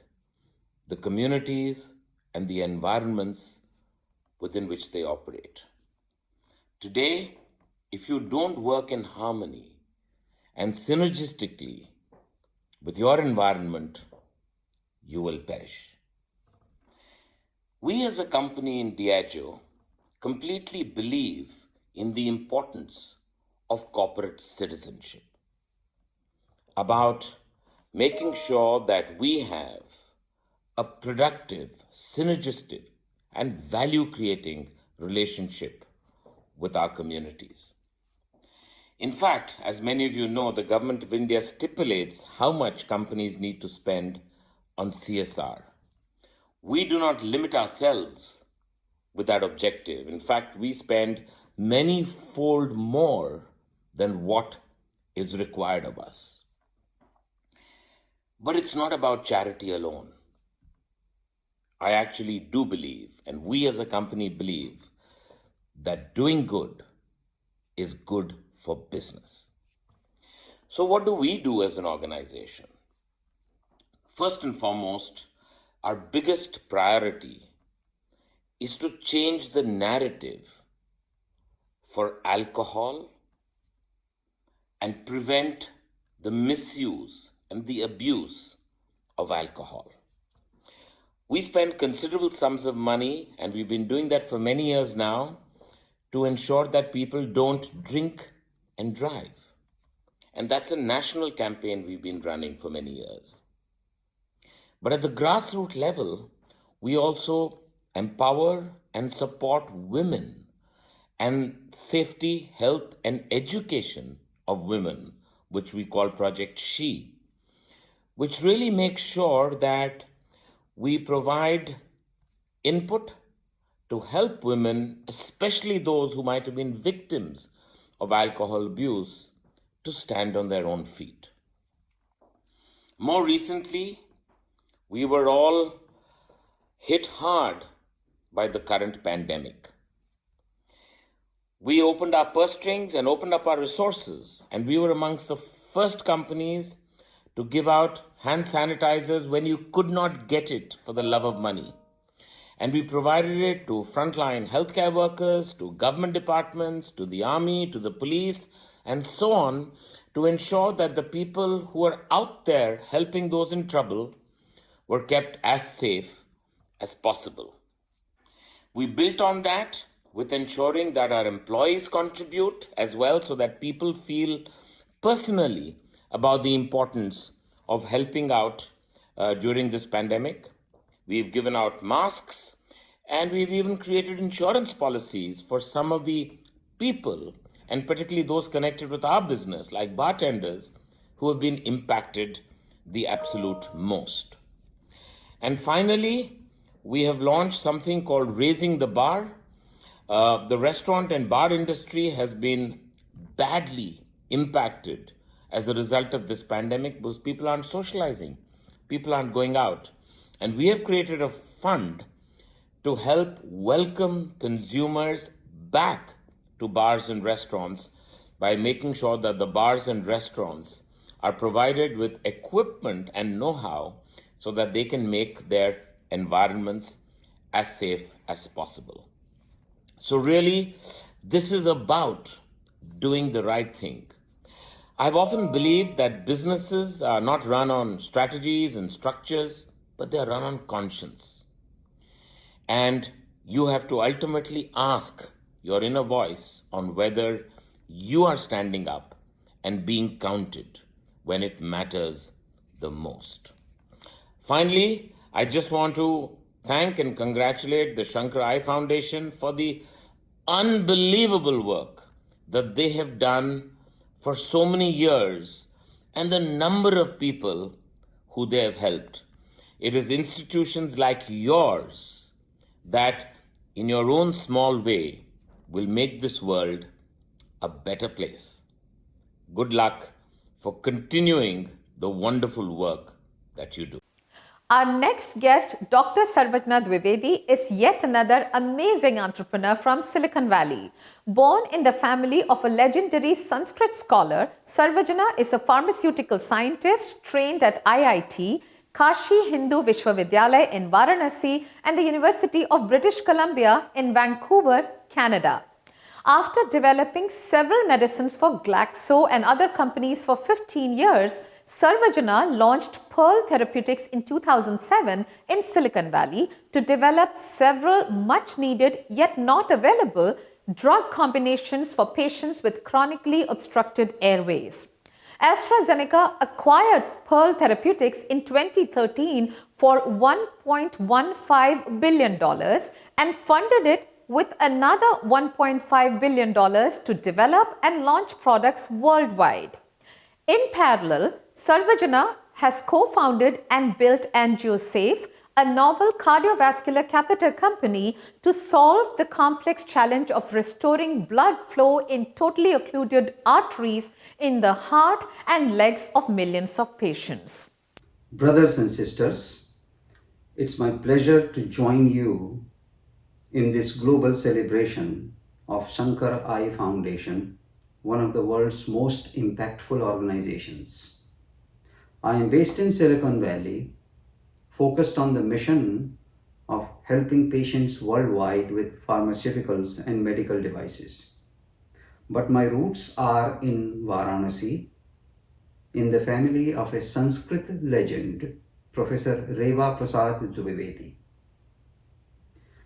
Speaker 8: the communities and the environments within which they operate. Today, if you don't work in harmony and synergistically with your environment, you will perish. We as a company in Diageo completely believe in the importance of corporate citizenship, about making sure that we have a productive, synergistic, and value-creating relationship with our communities. In fact, as many of you know, the Government of India stipulates how much companies need to spend on CSR. We do not limit ourselves with that objective. In fact, we spend many fold more than what is required of us. But it's not about charity alone. I actually do believe, and we as a company believe, that doing good is good for business. So what do we do as an organization? First and foremost, our biggest priority is to change the narrative for alcohol and prevent the misuse and the abuse of alcohol. We spend considerable sums of money, and we've been doing that for many years now, to ensure that people don't drink and drive. And that's a national campaign we've been running for many years. But at the grassroots level, we also empower and support women and safety, health, and education of women, which we call Project She, which really makes sure that we provide input to help women, especially those who might have been victims of alcohol abuse, to stand on their own feet. More recently, we were all hit hard by the current pandemic. We opened our purse strings and opened up our resources, and we were amongst the first companies to give out hand sanitizers when you could not get it for the love of money. And we provided it to frontline healthcare workers, to government departments, to the army, to the police, and so on, to ensure that the people who are out there helping those in trouble were kept as safe as possible. We built on that with ensuring that our employees contribute as well, so that people feel personally about the importance of helping out during this pandemic. We've given out masks, and we've even created insurance policies for some of the people, and particularly those connected with our business, like bartenders, who have been impacted the absolute most. And finally, we have launched something called Raising the Bar. The restaurant and bar industry has been badly impacted as a result of this pandemic because people aren't socializing, people aren't going out. And we have created a fund to help welcome consumers back to bars and restaurants by making sure that the bars and restaurants are provided with equipment and know-how so that they can make their environments as safe as possible. So really, this is about doing the right thing. I've often believed that businesses are not run on strategies and structures, but they are run on conscience. And you have to ultimately ask your inner voice on whether you are standing up and being counted when it matters the most. Finally, I just want to thank and congratulate the Shankar Eye Foundation for the unbelievable work that they have done for so many years and the number of people who they have helped. It is institutions like yours that, in your own small way, will make this world a better place. Good luck for continuing the wonderful work that you do.
Speaker 1: Our next guest, Dr. Sarvajna Dwivedi, is yet another amazing entrepreneur from Silicon Valley. Born in the family of a legendary Sanskrit scholar, Sarvajna is a pharmaceutical scientist trained at IIT, Kashi Hindu Vishwavidyalaya in Varanasi, and the University of British Columbia in Vancouver, Canada. After developing several medicines for Glaxo and other companies for 15 years, Sarvajna launched Pearl Therapeutics in 2007 in Silicon Valley to develop several much-needed yet not available drug combinations for patients with chronically obstructed airways. AstraZeneca acquired Pearl Therapeutics in 2013 for $1.15 billion and funded it with another $1.5 billion to develop and launch products worldwide. In parallel, Sarvajna has co-founded and built AngioSafe, a novel cardiovascular catheter company to solve the complex challenge of restoring blood flow in totally occluded arteries in the heart and legs of millions of patients.
Speaker 9: Brothers and sisters, it's my pleasure to join you in this global celebration of Shankar Eye Foundation, one of the world's most impactful organizations. I am based in Silicon Valley, focused on the mission of helping patients worldwide with pharmaceuticals and medical devices. But my roots are in Varanasi, in the family of a Sanskrit legend, Professor Reva Prasad Dwivedi.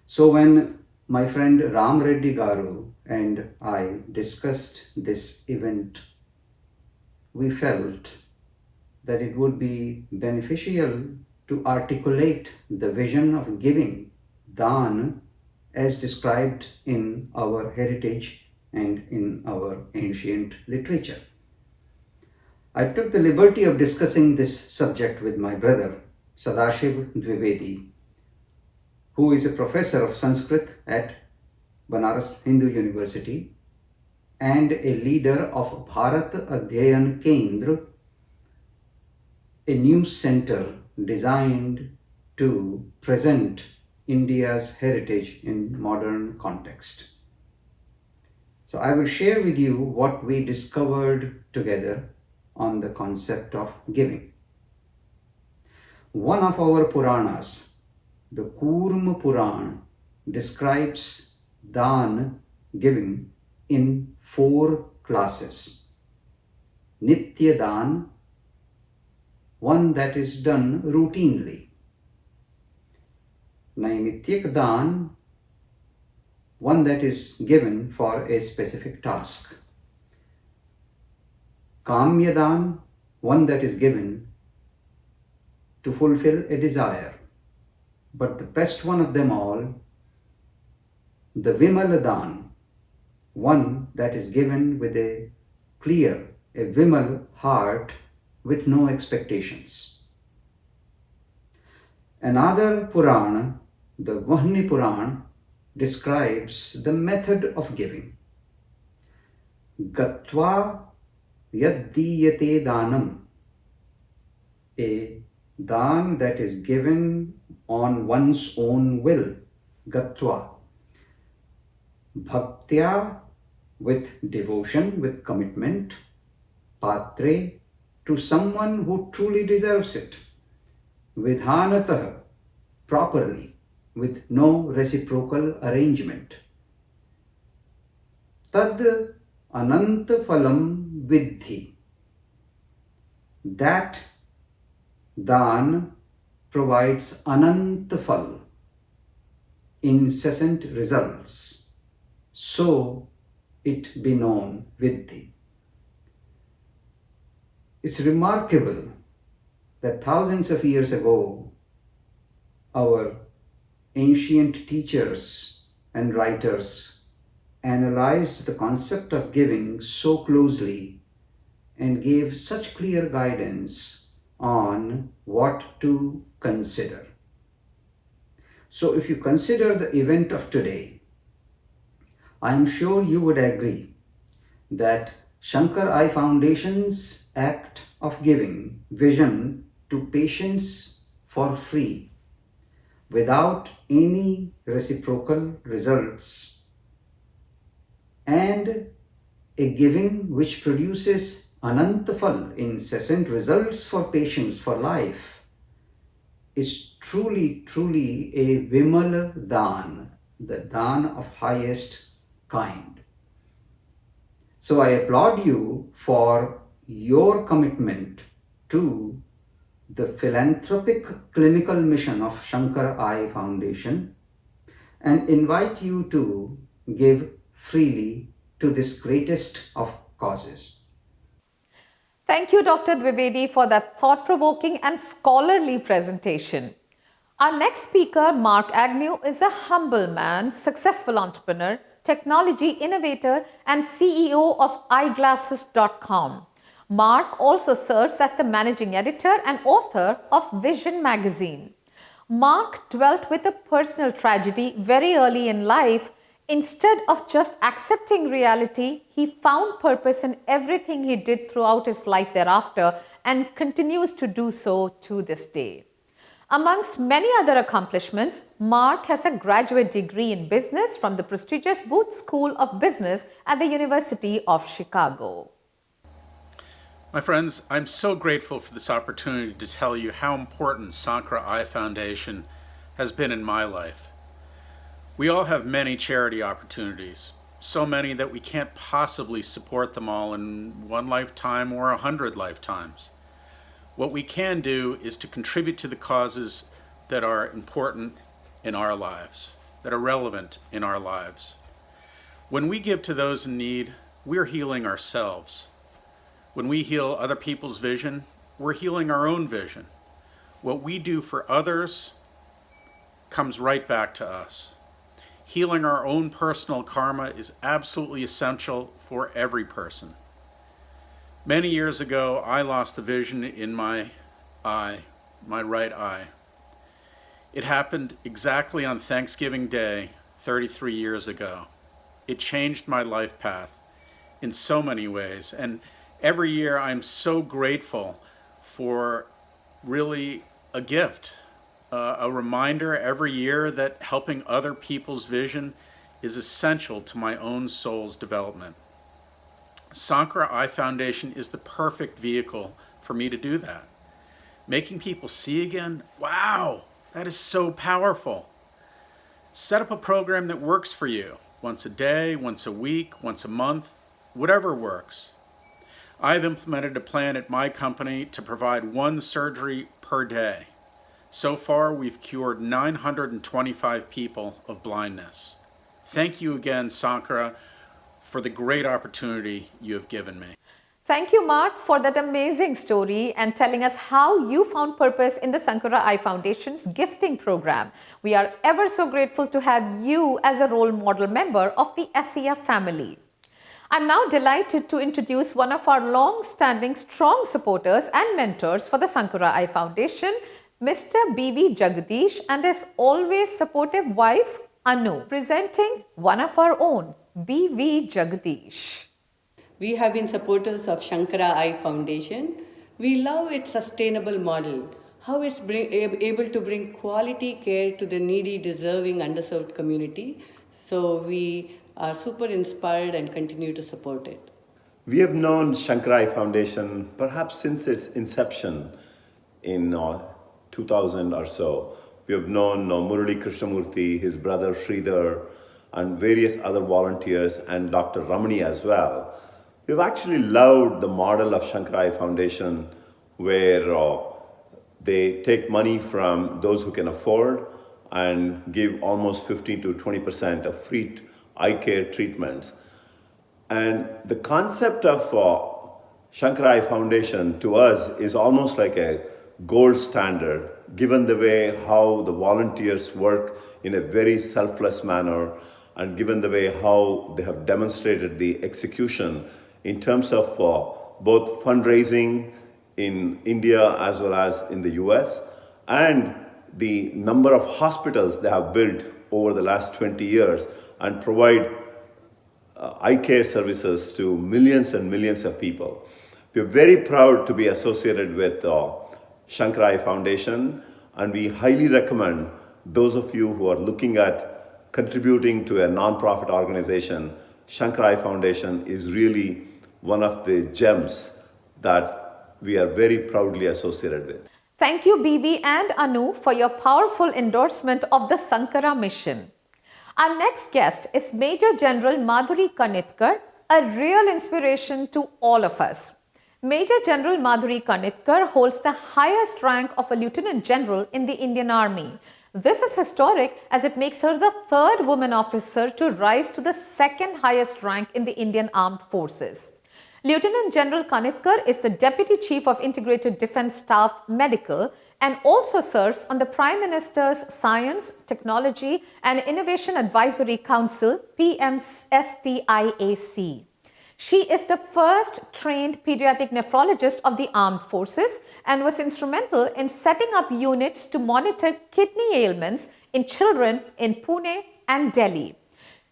Speaker 9: So when my friend Ram Reddy Garu and I discussed this event, we felt that it would be beneficial to articulate the vision of giving, Dan, as described in our heritage and in our ancient literature. I took the liberty of discussing this subject with my brother, Sadashiv Dwivedi, who is a professor of Sanskrit at Banaras Hindu University and a leader of Bharat Adhyayan Kendra, a new center designed to present India's heritage in modern context. So I will share with you what we discovered together on the concept of giving. One of our Puranas, the Kurma Puran, describes Dan, giving, in 4 classes. Nitya Dan, one that is done routinely. Naimityak Dan, one that is given for a specific task. Kamya Dan, one that is given to fulfill a desire. But the best one of them all, the Vimala Dan, one that is given with a clear, a Vimal heart with no expectations. Another Purana, the Vahni Puran, describes the method of giving. Gatva yaddiyate danam, a dan that is given on one's own will, gatva. Bhaktya, with devotion, with commitment. Patre, to someone who truly deserves it. Vidhanatah, properly, with no reciprocal arrangement. Tad ananta phalam vidhi, that dan provides ananta phal, incessant results, so it be known vidhi. It's remarkable that thousands of years ago, our ancient teachers and writers analyzed the concept of giving so closely and gave such clear guidance on what to consider. So if you consider the event of today, I am sure you would agree that Shankar Eye Foundation's act of giving vision to patients for free without any reciprocal results, and a giving which produces anantafal, incessant results for patients for life, is truly a Vimal Dan, the Dan of highest kind. So I applaud you for your commitment to the philanthropic clinical mission of Shankar Eye Foundation and invite you to give freely to this greatest of causes.
Speaker 1: Thank you, Dr. Dwivedi, for that thought-provoking and scholarly presentation. Our next speaker, Mark Agnew, is a humble man, successful entrepreneur, technology innovator, and CEO of eyeglasses.com. Mark also serves as the managing editor and author of Vision magazine. Mark dwelt with a personal tragedy very early in life. Instead of just accepting reality, he found purpose in everything he did throughout his life thereafter and continues to do so to this day. Amongst many other accomplishments, Mark has a graduate degree in business from the prestigious Booth School of Business at the University of Chicago.
Speaker 10: My friends, I'm so grateful for this opportunity to tell you how important Sankara Eye Foundation has been in my life. We all have many charity opportunities, so many that we can't possibly support them all in one lifetime or 100 lifetimes. What we can do is to contribute to the causes that are important in our lives, that are relevant in our lives. When we give to those in need, we're healing ourselves. When we heal other people's vision, we're healing our own vision. What we do for others comes right back to us. Healing our own personal karma is absolutely essential for every person. Many years ago, I lost the vision in my eye, my right eye. It happened exactly on Thanksgiving Day, 33 years ago. It changed my life path in so many ways. And every year I'm so grateful for really a gift, a reminder every year that helping other people's vision is essential to my own soul's development. Sankara Eye Foundation is the perfect vehicle for me to do that. Making people see again, wow, that is so powerful. Set up a program that works for you, once a day, once a week, once a month, whatever works. I've implemented a plan at my company to provide one surgery per day. So far, we've cured 925 people of blindness. Thank you again, Sankara, for the great opportunity you have given me.
Speaker 1: Thank you, Mark, for that amazing story and telling us how you found purpose in the Sankara Eye Foundation's gifting program. We are ever so grateful to have you as a role model member of the SEF family. I'm now delighted to introduce one of our long-standing strong supporters and mentors for the Sankara Eye Foundation, Mr. B.V. Jagdish, and his always supportive wife, Anu, presenting one of our own, B.V. Jagdish.
Speaker 11: We have been supporters of Sankara Eye Foundation. We love its sustainable model, how it's able to bring quality care to the needy, deserving, underserved community. So we are super inspired and continue to support it.
Speaker 20: We have known Sankara Eye Foundation perhaps since its inception in 2000 or so. We have known Murali Krishnamurthy, his brother Sridhar, and various other volunteers, and Dr. Ramani as well. We've actually loved the model of Sankara Eye Foundation where they take money from those who can afford and give almost 15 to 20% of free eye care treatments. And the concept of Sankara Eye Foundation to us is almost like a gold standard, given the way how the volunteers work in a very selfless manner, and given the way how they have demonstrated the execution in terms of both fundraising in India as well as in the US, and the number of hospitals they have built over the last 20 years and provide eye care services to millions and millions of people. We're very proud to be associated with Sankara Eye Foundation, and we highly recommend those of you who are looking at contributing to a nonprofit organization. Sankara Eye Foundation is really one of the gems that we are very proudly associated with.
Speaker 1: Thank you, BB and Anu, for your powerful endorsement of the Sankara mission. Our next guest is Major General Madhuri Kanitkar, a real inspiration to all of us. Major General Madhuri Kanitkar holds the highest rank of a Lieutenant General in the Indian Army. This is historic as it makes her the third woman officer to rise to the second highest rank in the Indian Armed Forces. Lieutenant General Kanitkar is the Deputy Chief of Integrated Defence Staff Medical and also serves on the Prime Minister's Science, Technology and Innovation Advisory Council, PMSTIAC. She is the first trained pediatric nephrologist of the armed forces and was instrumental in setting up units to monitor kidney ailments in children in Pune and Delhi.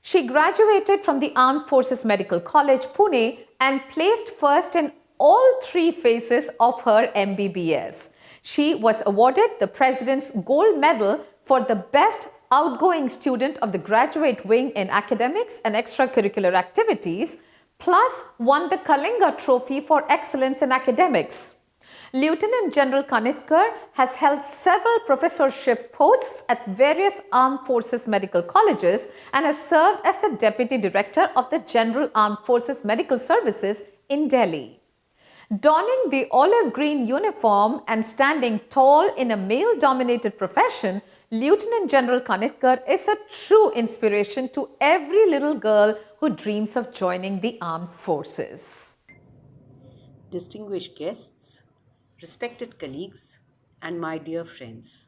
Speaker 1: She graduated from the Armed Forces Medical College, Pune, and placed first in all 3 phases of her MBBS. She was awarded the President's Gold Medal for the best outgoing student of the graduate wing in academics and extracurricular activities, plus won the Kalinga Trophy for excellence in academics. Lieutenant General Kanitkar has held several professorship posts at various armed forces medical colleges and has served as the Deputy Director of the General Armed Forces Medical Services in Delhi. Donning the olive green uniform and standing tall in a male-dominated profession, Lieutenant General Kanitkar is a true inspiration to every little girl who dreams of joining the armed forces.
Speaker 12: Distinguished guests, respected colleagues, and my dear friends,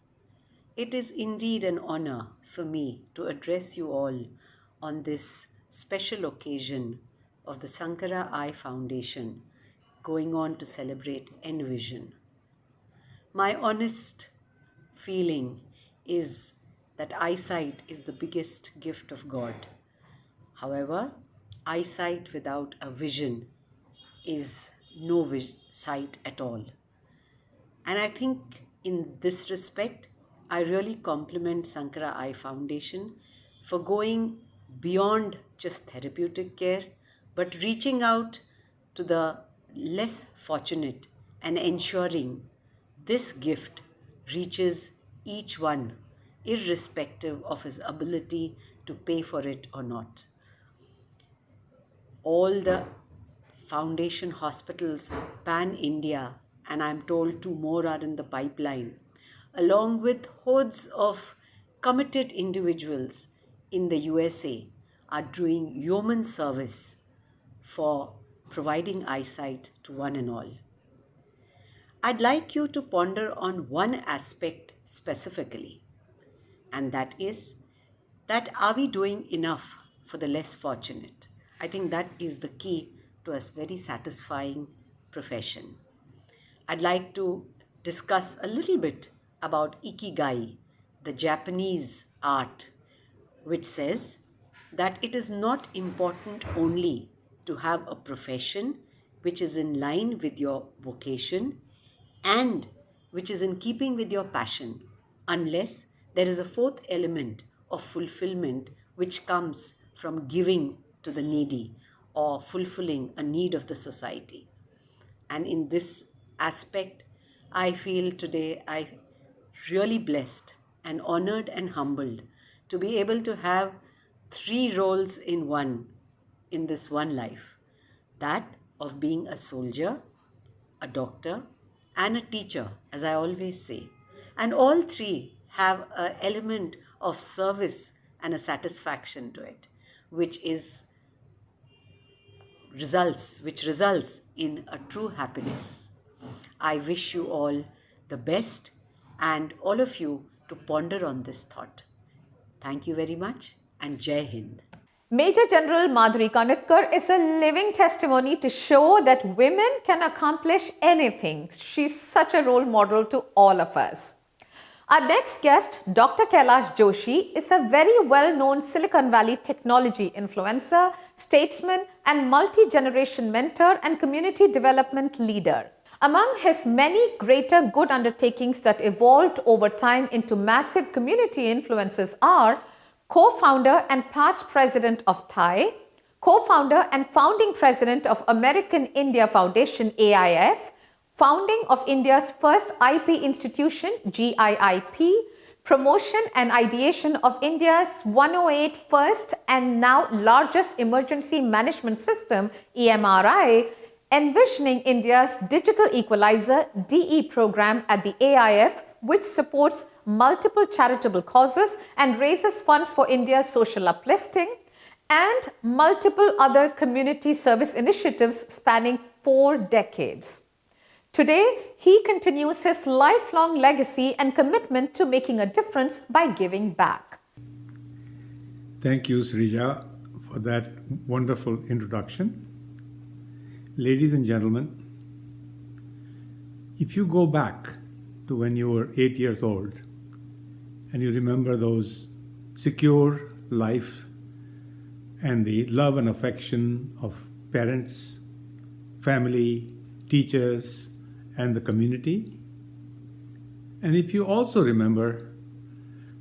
Speaker 12: it is indeed an honor for me to address you all on this special occasion of the Sankara Eye Foundation going on to celebrate Envision. My honest feeling is that eyesight is the biggest gift of God. However, eyesight without a vision is no sight at all. And I think in this respect, I really compliment Sankara Eye Foundation for going beyond just therapeutic care, but reaching out to the less fortunate and ensuring this gift reaches each one, irrespective of his ability to pay for it or not. All the foundation hospitals pan-India, and I'm told 2 more are in the pipeline, along with hordes of committed individuals in the USA, are doing yeoman service for providing eyesight to one and all. I'd like you to ponder on one aspect specifically, and that is that are we doing enough for the less fortunate? I think that is the key to a very satisfying profession. I'd like to discuss a little bit about Ikigai, the Japanese art, which says that it is not important only to have a profession which is in line with your vocation and which is in keeping with your passion, unless there is a 4th element of fulfillment which comes from giving to the needy or fulfilling a need of the society. And in this aspect, I feel today I really blessed and honored and humbled to be able to have 3 roles in one in this one life. That of being a soldier, a doctor, and a teacher, as I always say. And all 3 have an element of service and a satisfaction to it, which results in a true happiness. I wish you all the best and all of you to ponder on this thought. Thank you very much and Jai Hind.
Speaker 1: Major General Madhuri Kanitkar is a living testimony to show that women can accomplish anything. She's such a role model to all of us. Our next guest, Dr. Kailash Joshi, is a very well-known Silicon Valley technology influencer, statesman, and multi-generation mentor and community development leader. Among his many greater good undertakings that evolved over time into massive community influences are co-founder and past president of TIE, co-founder and founding president of American India Foundation AIF, founding of India's first IP institution GIIP, promotion and ideation of India's 108 first and now largest emergency management system EMRI, envisioning India's digital equalizer DE program at the AIF, which supports multiple charitable causes and raises funds for India's social uplifting, and multiple other community service initiatives spanning 4 decades. Today, he continues his lifelong legacy and commitment to making a difference by giving back.
Speaker 21: Thank you, Srija, for that wonderful introduction.
Speaker 5: Ladies and gentlemen, if you go back to when you were 8 years old and you remember those secure life and the love and affection of parents, family, teachers, and the community, and if you also remember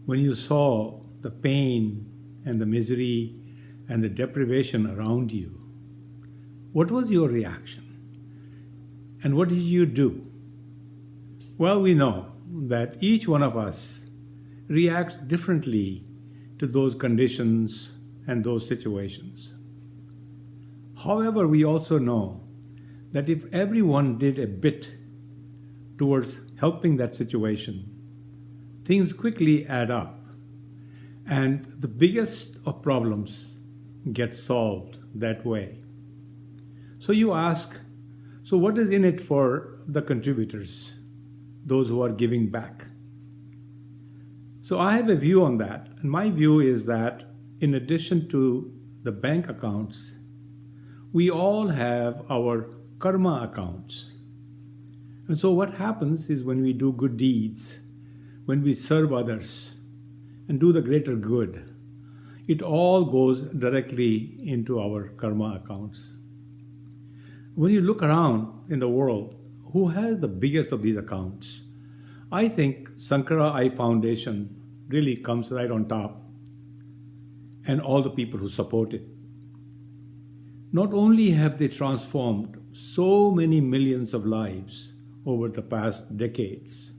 Speaker 5: when you saw the pain and the misery and the deprivation around you, what was your reaction? And what did you do? Well, we know that each one of us reacts differently to those conditions and those situations. However, we also know that if everyone did a bit towards helping that situation, things quickly add up, and the biggest of problems get solved that way. So you ask, so what is in it for the contributors, those who are giving back? So I have a view on that, and my view is that in addition to the bank accounts, we all have our karma accounts. And so what happens is when we do good deeds, when we serve others and do the greater good, it all goes directly into our karma accounts. When you look around in the world, who has the biggest of these accounts? I think Sankara Eye Foundation really comes right on top, and all the people who support it. Not only have they transformed so many millions of lives over the past decades,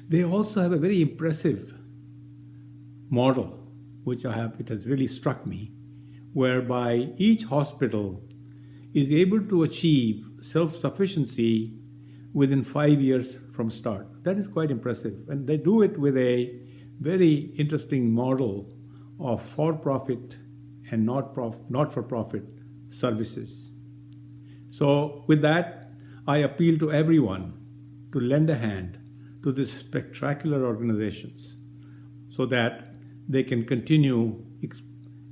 Speaker 5: they also have a very impressive model, which it has really struck me, whereby each hospital is able to achieve self-sufficiency within 5 years from start. That is quite impressive. And they do it with a very interesting model of for-profit and not-for-profit services. So with that, I appeal to everyone to lend a hand to these spectacular organizations so that they can continue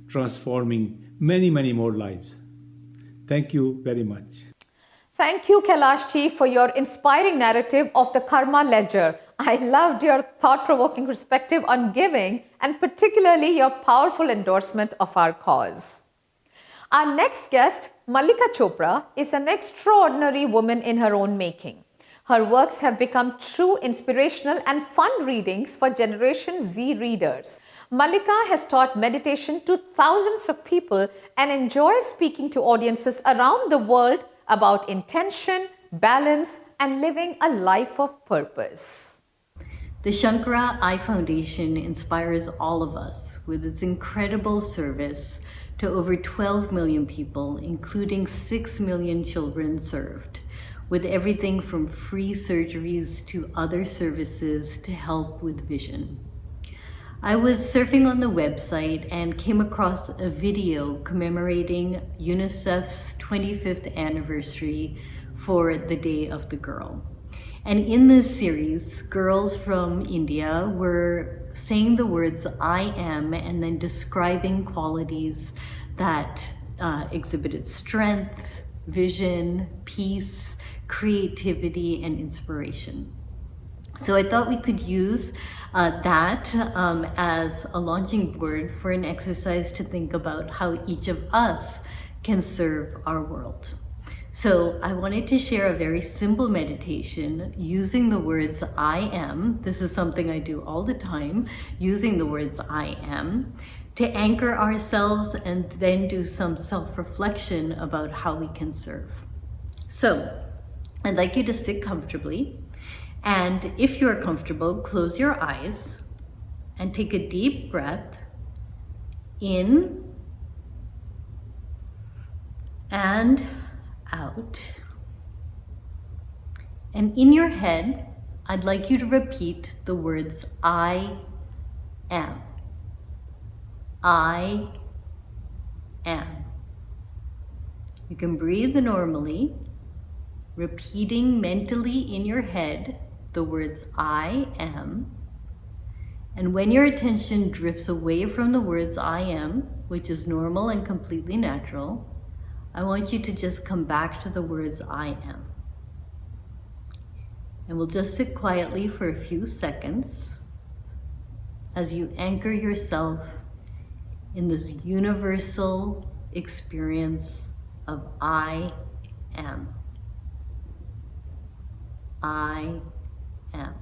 Speaker 5: transforming many, many more lives. Thank you very much.
Speaker 1: Thank you, Kailash Ji, for your inspiring narrative of the Karma Ledger. I loved your thought-provoking perspective on giving and particularly your powerful endorsement of our cause. Our next guest, Mallika Chopra, is an extraordinary woman in her own making. Her works have become true inspirational and fun readings for Generation Z readers. Mallika has taught meditation to thousands of people and enjoys speaking to audiences around the world about intention, balance, and living a life of purpose.
Speaker 21: The Shankara Eye Foundation inspires all of us with its incredible service to over 12 million people, including 6 million children served, with everything from free surgeries to other services to help with vision. I was surfing on the website and came across a video commemorating UNICEF's 25th anniversary for the Day of the Girl. And in this series, girls from India were saying the words "I am" and then describing qualities that exhibited strength, vision, peace, creativity, and inspiration. So I thought we could use that as a launching board for an exercise to think about how each of us can serve our world. So I wanted to share a very simple meditation using the words "I am." This is something I do all the time, using the words "I am," to anchor ourselves and then do some self-reflection about how we can serve. So I'd like you to sit comfortably. And if you're comfortable, close your eyes and take a deep breath in and out. And in your head, I'd like you to repeat the words "I am." I am. You can breathe normally, repeating mentally in your head the words "I am." And when your attention drifts away from the words "I am," which is normal and completely natural, I want you to just come back to the words I am. And we'll just sit quietly for a few seconds as you anchor yourself in this universal experience of I am. I am.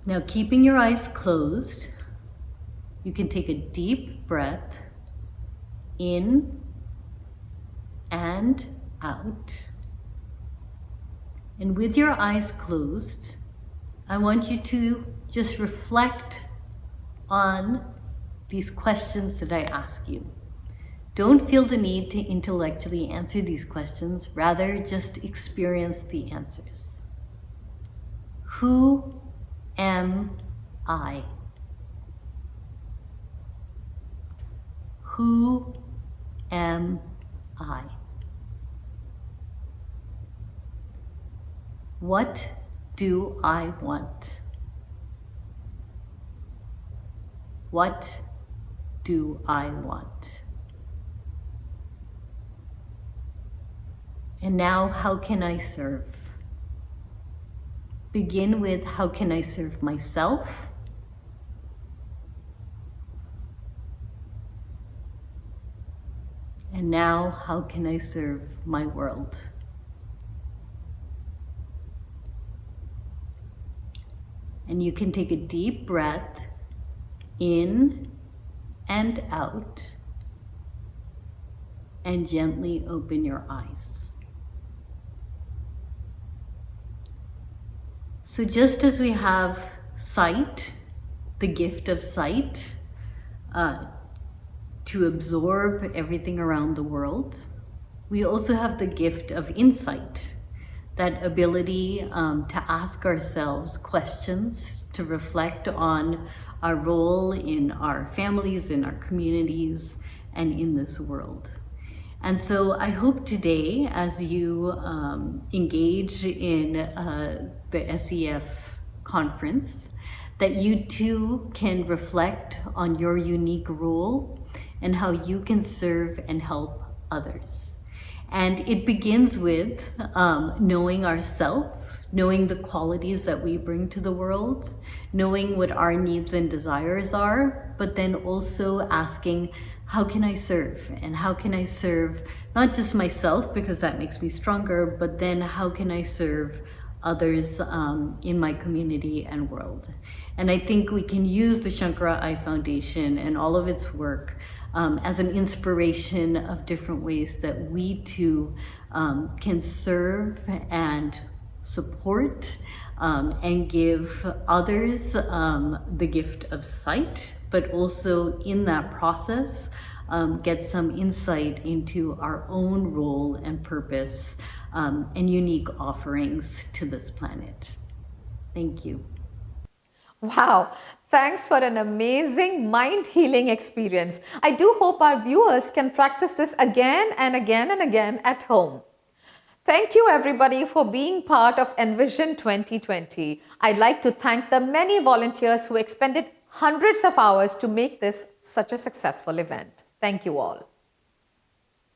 Speaker 21: Now, keeping your eyes closed, you can take a deep breath in and out. And with your eyes closed, I want you to just reflect on these questions that I ask you. Don't feel the need to intellectually answer these questions, rather just experience the answers. Who am I? Who am I? What do I want? What do I want? And now, how can I serve? Begin with, how can I serve myself? And now, how can I serve my world? And you can take a deep breath in and out and gently open your eyes. So just as we have sight, the gift of sight, to absorb everything around the world, we also have the gift of insight, that ability to ask ourselves questions, to reflect on our role in our families, in our communities, and in this world. And so I hope today, as you engage in the SEF conference, that you too can reflect on your unique role and how you can serve and help others. And it begins with knowing ourselves, knowing the qualities that we bring to the world, knowing what our needs and desires are, but then also asking, how can I serve? And how can I serve not just myself, because that makes me stronger, but then how can I serve others in my community and world? And I think we can use the Shankara Eye Foundation and all of its work as an inspiration of different ways that we too can serve and support and give others the gift of sight, but also in that process get some insight into our own role and purpose and unique offerings to this planet. Thank you.
Speaker 1: Wow, thanks for an amazing mind-healing experience. I do hope our viewers can practice this again and again and again at home. Thank you everybody for being part of Envision 2020. I'd like to thank the many volunteers who expended hundreds of hours to make this such a successful event. Thank you all.